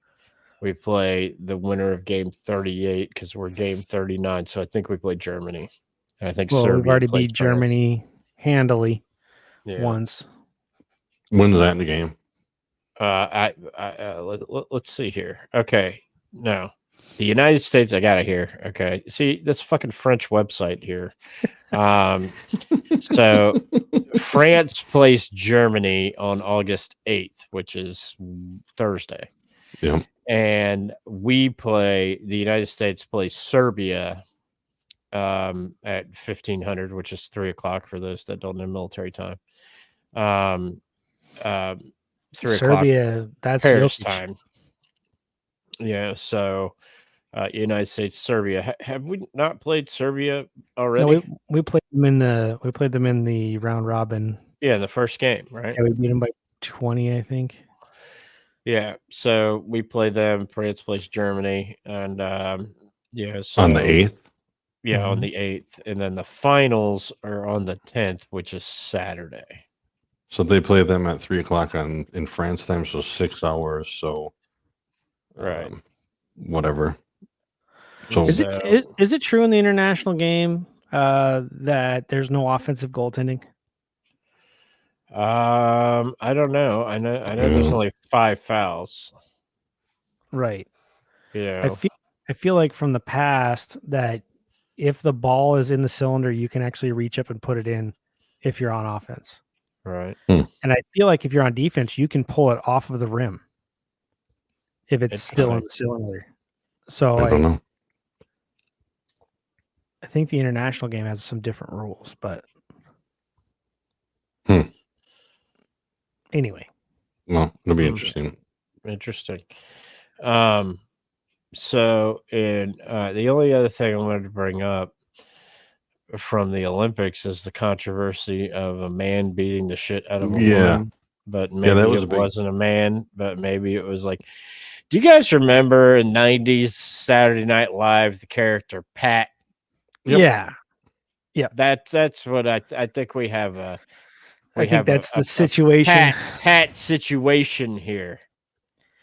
we play the winner of game 38 because we're game 39. So I think we play Germany. And I think Serbia we've already beat Germany handily once. When's that in the game? Let's see here. Okay. No. The United States, I got it here. Okay. See, this fucking French website here. So France plays Germany on August 8th, which is Thursday. Yeah. And the United States plays Serbia at 1500, which is 3:00 for those that don't know military time. 3:00 Serbia, that's Paris time. Yeah, so United States, Serbia. Have we not played Serbia already? No, we played them in the round robin. Yeah, the first game, right? Yeah, we beat them by 20, I think. Yeah, so we play them. France plays Germany, and so on the 8th. Yeah, on the 8th, and then the finals are on the 10th, which is Saturday. So they play them at 3:00 in France time, so 6 hours. So, right, whatever. So is it true in the international game that there's no offensive goaltending? I don't know. I know there's only 5 fouls. Right. Yeah. I feel like from the past that if the ball is in the cylinder, you can actually reach up and put it in if you're on offense. Right. And I feel like if you're on defense, you can pull it off of the rim if it's still in the cylinder. So I don't know. I think the international game has some different rules, but anyway. Well, it'll be interesting. Interesting. So, and the only other thing I wanted to bring up from the Olympics is the controversy of a man beating the shit out of a woman. But maybe it wasn't a man, but maybe it was like, do you guys remember in 90s Saturday Night Live, the character Pat? Yep. Yeah. That's what I think we have I think that's the situation. Pat situation here.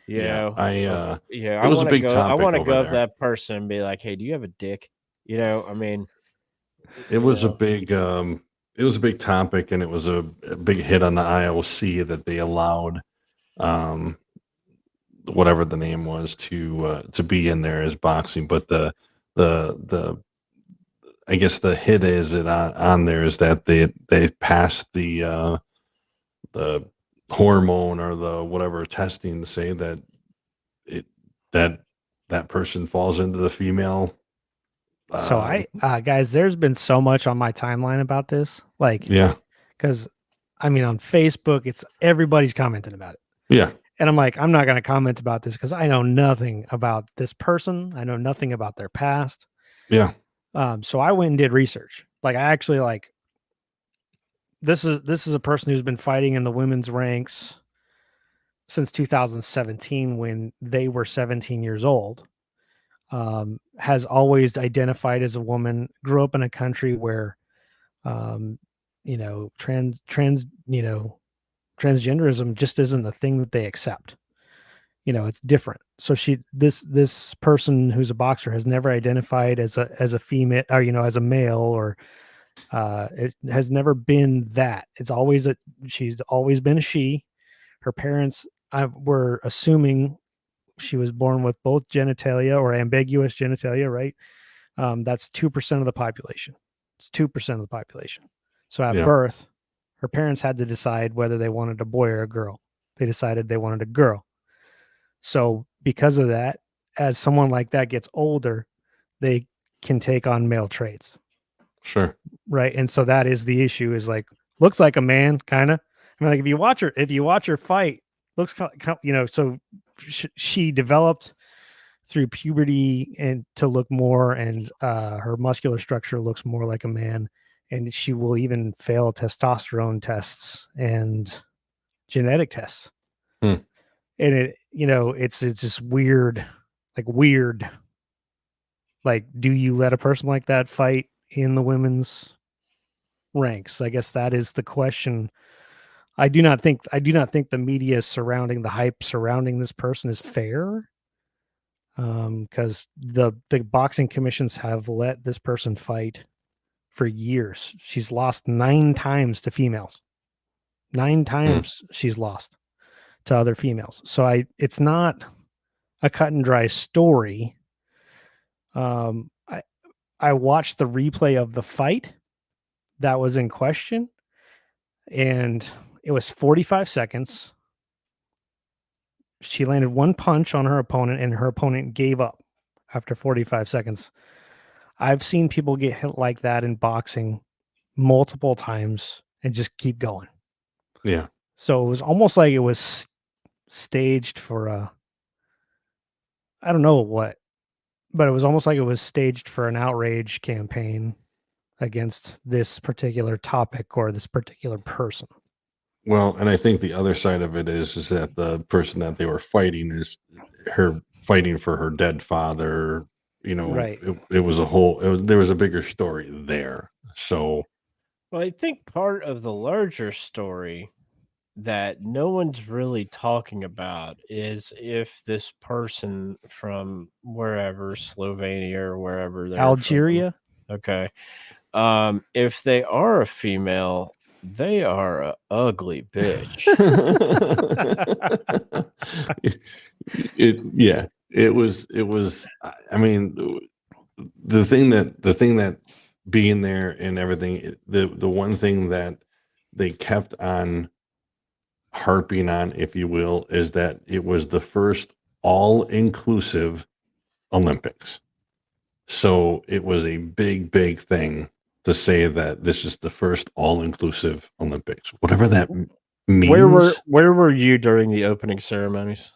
I I want to go. I want to go up to that person and be like, "Hey, do you have a dick?" I mean, it was a big topic, and it was a big hit on the IOC that they allowed whatever the name was to be in there as boxing. But the I guess the hit is it on there is that they passed the hormone or the whatever testing to say that that person falls into the female. So guys, there's been so much on my timeline about this, because I mean on Facebook, it's everybody's commenting about it. Yeah, and I'm like, I'm not going to comment about this because I know nothing about this person. I know nothing about their past. Yeah. So I went and did research. Like I actually this is a person who's been fighting in the women's ranks since 2017 when they were 17 years old. Has always identified as a woman, grew up in a country where transgenderism just isn't the thing that they accept. It's different. So this person who's a boxer has never identified as a female or as a male, or it has never been that. She's always been a she. Her parents were assuming she was born with both genitalia or ambiguous genitalia, right? That's 2% of the population. It's 2% of the population. So at birth, her parents had to decide whether they wanted a boy or a girl. They decided they wanted a girl. So because of that, as someone like that gets older, they can take on male traits. Sure. Right. And so that is the issue, is looks like a man, kind of. I mean, if you watch her fight, looks, so she developed through puberty and to look more, and her muscular structure looks more like a man, and she will even fail testosterone tests and genetic tests. Hmm. And it's just weird, weird. Like, do you let a person like that fight in the women's ranks? I guess that is the question. I do not think the media surrounding the hype surrounding this person is fair. Because the boxing commissions have let this person fight for years. She's lost 9 times to females. 9 times she's lost to other females. So it's not a cut and dry story. I watched the replay of the fight that was in question, and it was 45 seconds. She landed one punch on her opponent, and her opponent gave up after 45 seconds. I've seen people get hit like that in boxing multiple times and just keep going. Yeah. So it was almost like it was staged for I don't know what, but it was almost like it was staged for an outrage campaign against this particular topic or this particular person. Well, and I think the other side of it is that the person that they were fighting is her fighting for her dead father. Right. It was a whole. There was a bigger story there. So, well, I think part of the larger story that no one's really talking about is if this person from wherever, Slovenia or wherever they're Algeria. From, okay. If they are a female, they are a ugly bitch. it was. I mean, the thing that being there and everything, the one thing that they kept on harping on, if you will, is that it was the first all-inclusive Olympics. So it was a big thing to say that this is the first all-inclusive Olympics, whatever that means. Where were you during the opening ceremonies?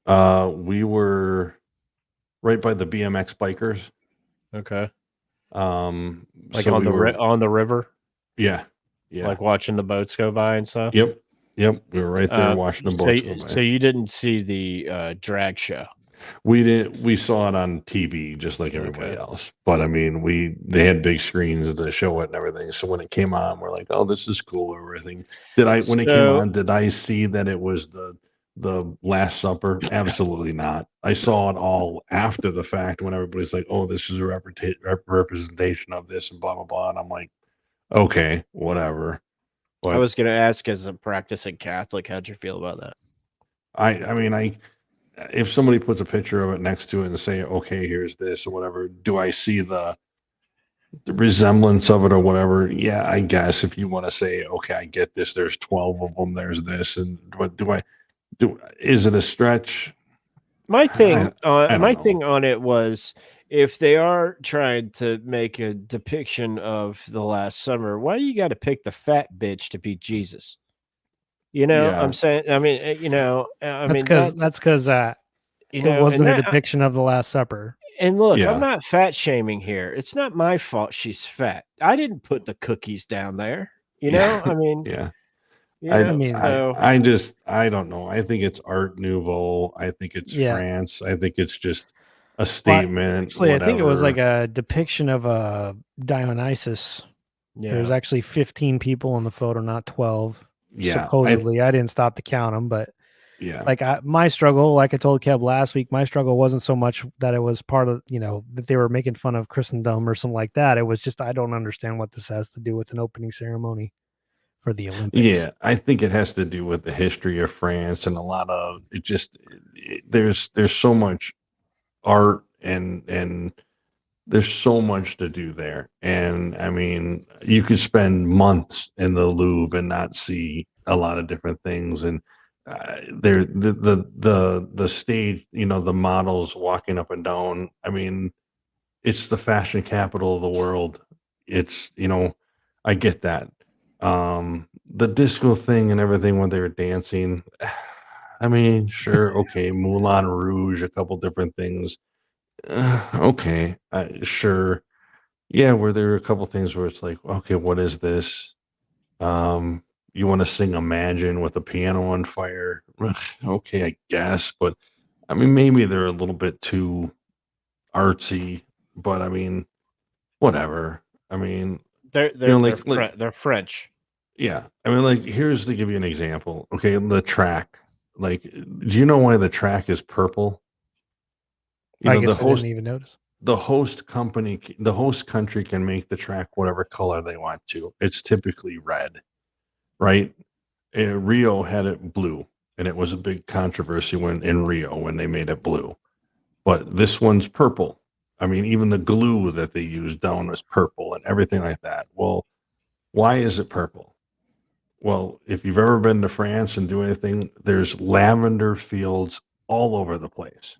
We were right by the BMX bikers. Okay. Like so on the river. Yeah. Like watching the boats go by and stuff. Yep. We were right there watching the boats go by. So you didn't see the drag show? We didn't. We saw it on TV just like everybody else. But I mean, they had big screens to show it and everything. So when it came on, we're like, "Oh, this is cool." Or everything. When it came on, did I see that it was the Last Supper? Absolutely not. I saw it all after the fact when everybody's like, "Oh, this is a representation of this," and blah blah blah. And I'm like, "Okay, whatever." But I was going to ask, as a practicing Catholic, how'd you feel about that? I mean, if somebody puts a picture of it next to it and say, "Okay, here's this," or whatever, do I see the resemblance of it or whatever? Yeah, I guess if you want to say, "Okay, I get this. There's 12 of them. There's this," and what is it a stretch? My thing on it was, if they are trying to make a depiction of the Last Summer, why you got to pick the fat bitch to be Jesus? I'm saying. I mean, that's because it wasn't a depiction of the Last Supper. And look, I'm not fat shaming here. It's not my fault she's fat. I didn't put the cookies down there. I mean, yeah. I don't know. I think it's Art Nouveau. I think it's France. I think it's just a statement. Actually, I think it was like a depiction of a Dionysus. Yeah. There's actually 15 people in the photo, not 12. Yeah, supposedly. I didn't stop to count them, but like my struggle, like I told Kev last week, my struggle wasn't so much that it was part of, that they were making fun of Christendom or something like that. It was just, I don't understand what this has to do with an opening ceremony for the Olympics. Yeah, I think it has to do with the history of France and a lot of it. Just there's so much art and there's so much to do there. And I mean, you could spend months in the Louvre and not see a lot of different things. And the stage, the models walking up and down. I mean, it's the fashion capital of the world. It's, I get that. The disco thing and everything when they were dancing, I mean, sure, okay, Moulin Rouge, a couple different things. Okay, sure. Yeah, were there a couple things where it's like, okay, what is this? You want to sing Imagine with a piano on fire? Okay, I guess, but I mean, maybe they're a little bit too artsy, but I mean, whatever. I mean, They're French. yeah. I mean, like, here's to give you an example. Okay, the track. Like, do you know why the track is purple? You I know, guess I didn't even notice. the host company, the host country can make the track whatever color they want to. It's typically red, right? Rio had it blue, and it was a big controversy when in Rio when they made it blue. But this one's purple. I mean, even the glue that they used down was purple and everything like that. Well, why is it purple? Well, if you've ever been to France and do anything, there's lavender fields all over the place.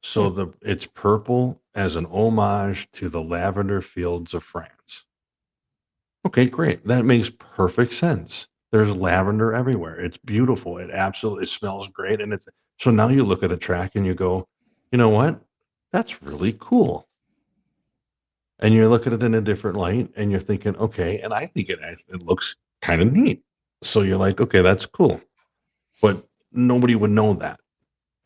So it's purple as an homage to the lavender fields of France. Okay, great. That makes perfect sense. There's lavender everywhere. It's beautiful. It smells great. And it's so now you look at the track and you go, you know what? That's really cool. And you look at it in a different light and you're thinking, okay, and I think it looks kind of neat. So you're like, okay, that's cool. But nobody would know that.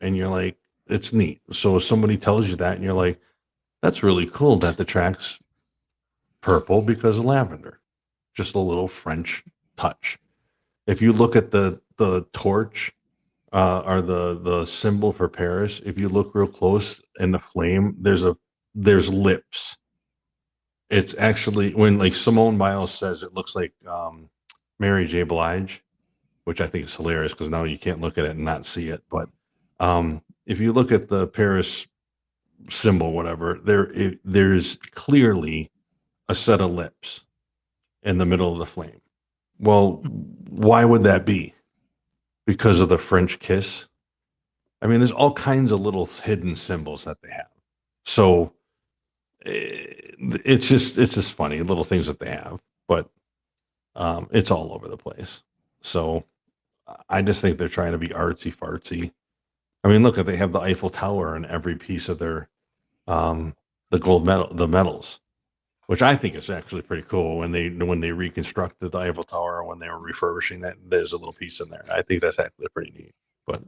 And you're like, it's neat. So if somebody tells you that and you're like, that's really cool that the track's purple because of lavender. Just a little French touch. If you look at the torch or the symbol for Paris, if you look real close in the flame, there's lips. It's actually when like Simone Biles says it looks like Mary J. Blige, which I think is hilarious because now you can't look at it and not see it. But if you look at the Paris symbol, whatever, there's clearly a set of lips in the middle of the flame. Well, why would that be? Because of the French kiss? I mean, there's all kinds of little hidden symbols that they have. So it's just funny little things that they have, but it's all over the place. So I just think they're trying to be artsy fartsy. I mean, look, they have the Eiffel Tower in every piece of their the medals, which I think is actually pretty cool. When they reconstructed the Eiffel Tower, when they were refurbishing that, there's a little piece in there. I think that's actually pretty neat. But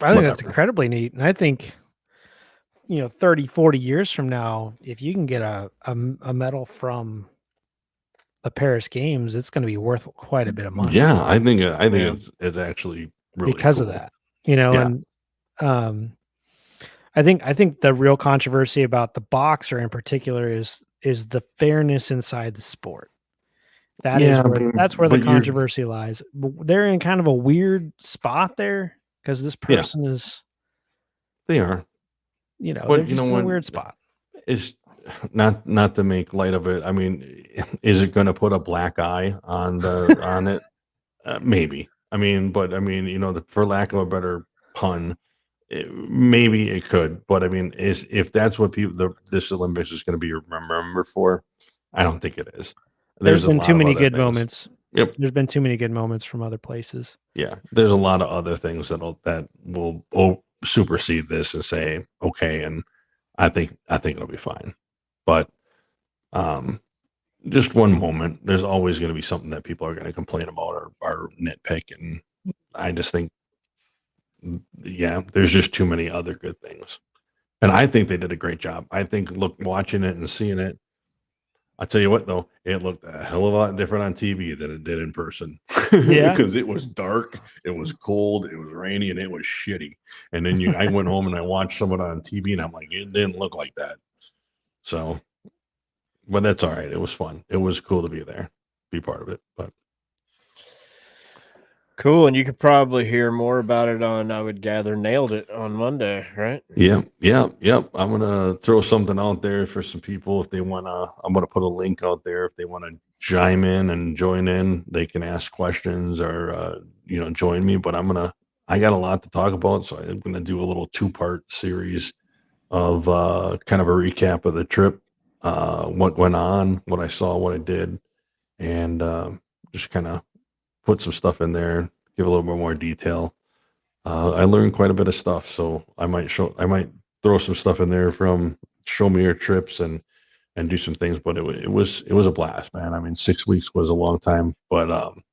I think that's incredibly neat. And I think, 30, 40 years from now, if you can get a medal from the Paris Games, it's going to be worth quite a bit of money. Yeah, I think it's actually really because cool. of that, and I think the real controversy about the boxer in particular is the fairness inside the sport. That's where the controversy lies. They're in kind of a weird spot there because this person is. They are. They're just in a weird spot. It's not to make light of it. I mean, is it going to put a black eye on it? Maybe. I mean, but I mean, for lack of a better pun, maybe it could. But I mean, if that's what this Olympics is going to be remembered for, I don't think it is. There's been too many good moments. Yep. There's been too many good moments from other places. Yeah, there's a lot of other things that will supersede this and say okay, and I think it'll be fine. But just one moment, there's always going to be something that people are going to complain about or nitpick, and I just think, yeah, there's just too many other good things, and I think they did a great job. I think watching it and seeing it. I'll tell you what, though, it looked a hell of a lot different on TV than it did in person. Yeah, because it was dark, it was cold, it was rainy, and it was shitty. And then I went home and I watched some of it on TV, and I'm like, it didn't look like that. So, but that's all right. It was fun. It was cool to be there, be part of it. But cool, and you could probably hear more about it on, I would gather, Nailed It on Monday, right? Yeah. I'm gonna throw something out there for some people if they wanna. I'm gonna put a link out there if they want to chime in and join in. They can ask questions or join me. But I got a lot to talk about, so I'm gonna do a little 2-part series of kind of a recap of the trip, what went on, what I saw, what I did, and just kind of put some stuff in there, give a little bit more detail. I learned quite a bit of stuff, so I might throw some stuff in there from show me your trips and do some things. But it was a blast, man. I mean, 6 weeks was a long time, but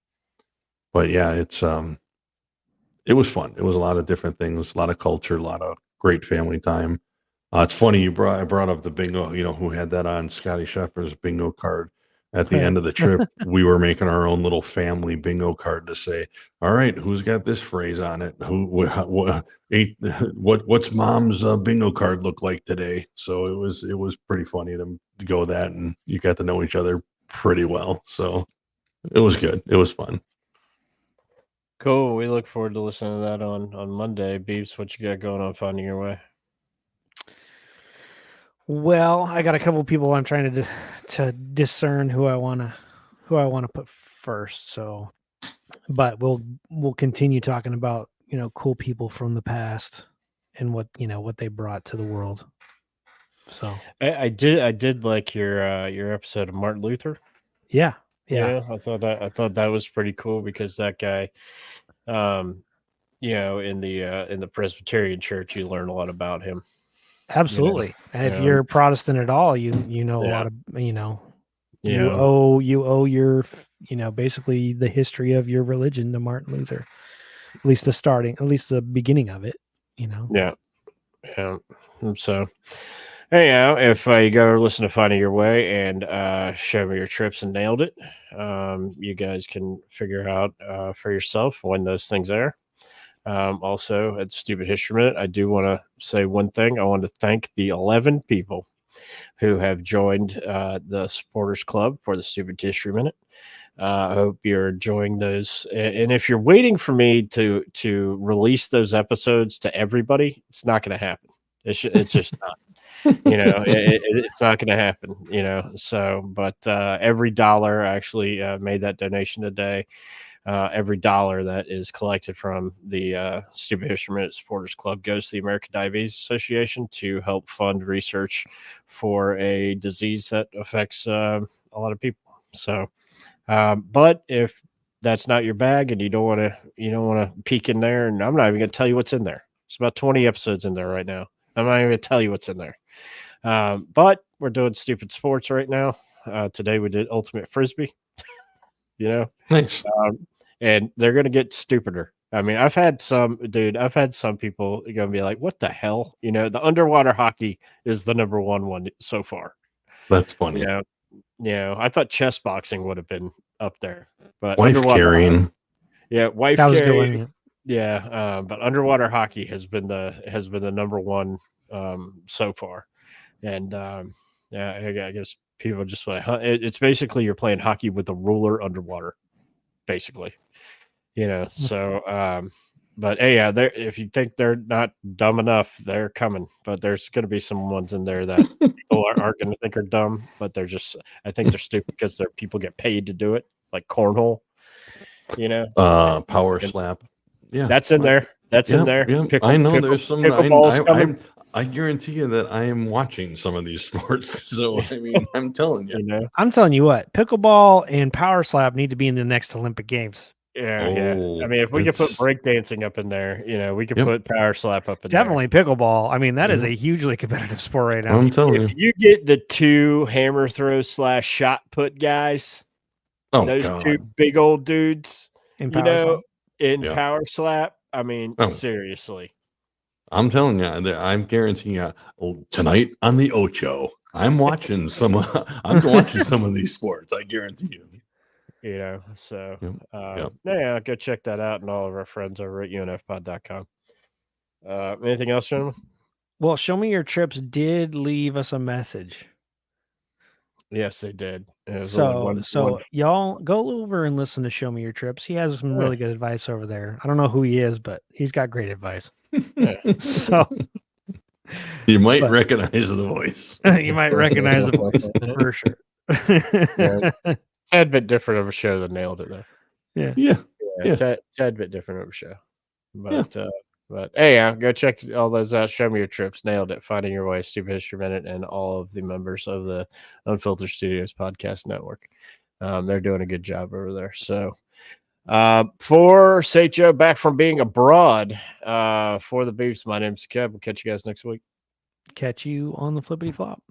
yeah, it was fun. It was a lot of different things, a lot of culture, a lot of great family time. It's funny I brought up the bingo. You know, who had that on Scotty Schefter's bingo card at the end of the trip? We were making our own little family bingo card to say, "All right, who's got this phrase on it? What's mom's bingo card look like today?" So it was pretty funny to go that, and you got to know each other pretty well. So it was good. It was fun. Cool. We look forward to listening to that on Monday. Beeps, what you got going on Finding Your Way? Well, I got a couple people I'm trying to discern who I want to put first. So, but we'll continue talking about, cool people from the past and what they brought to the world. So I did like your episode of Martin Luther. Yeah. I thought that was pretty cool because that guy, in the Presbyterian Church, you learn a lot about him. Absolutely. And if you're Protestant at all, you know a lot of, you owe your, basically the history of your religion to Martin Luther, at least the beginning of it, Yeah. So, anyhow, if you go listen to Finding Your Way and Show Me Your Trips and Nailed It, you guys can figure out for yourself when those things are. Also, at Stupid History Minute, I do want to say one thing. I want to thank the 11 people who have joined the supporters club for the Stupid History Minute. I hope you're enjoying those. And if you're waiting for me to release those episodes to everybody, it's not going to happen. It's just not. It's not going to happen. So, but every dollar, I actually made that donation today. Every dollar that is collected from the Stupid History Minute Supporters Club goes to the American Diabetes Association to help fund research for a disease that affects a lot of people. So, but if that's not your bag and you don't want to peek in there, and I'm not even going to tell you what's in there. It's about 20 episodes in there right now. I'm not even going to tell you what's in there. But we're doing stupid sports right now. Today we did ultimate frisbee. Nice. And they're going to get stupider. I mean, I've had some people going to be like, what the hell? The underwater hockey is the number one so far. That's funny. I thought chess boxing would have been up there, but wife carrying. Hockey, wife that was carrying. a good one, but underwater hockey has been the number one so far. And I guess people just like, it's basically you're playing hockey with a ruler underwater, basically. So but hey, if you think they're not dumb enough, they're coming. But there's going to be some ones in there that people aren't going to think are dumb, but I think they're stupid because people get paid to do it, like cornhole. Power slap. Yeah, that's in there. In there. Yeah. I know there's some. I guarantee you that I am watching some of these sports. So I mean, I'm telling you. I'm telling you what, pickleball and power slap need to be in the next Olympic Games. Yeah. I mean, if we could put breakdancing up in there, we could put power slap up in Definitely there. Pickleball. I mean, that is a hugely competitive sport right now. I'm telling you. If you get the two hammer throw / shot put guys, those God. Two big old dudes, in power slap. I mean, seriously. I'm telling you, I'm guaranteeing you tonight on the Ocho, I'm watching some of these sports. I guarantee you. So yeah, go check that out and all of our friends over at unfpod.com. Anything else, gentlemen? Well, Show Me Your Trips did leave us a message. Yes, they did. So y'all go over and listen to Show Me Your Trips. He has some really good advice over there. I don't know who he is, but he's got great advice. So you might recognize the voice. You might recognize the voice for sure. Tad bit different of a show than Nailed It though. Yeah. Tad bit different of a show. But hey, go check all those out. Show Me Your Trips, Nailed It, Finding Your Way, Stupid History Minute, and all of the members of the Unfiltered Studios podcast network. They're doing a good job over there. So For St. Joe back from being abroad, for the Beeps, my name's Kev. We'll catch you guys next week. Catch you on the flippity flop.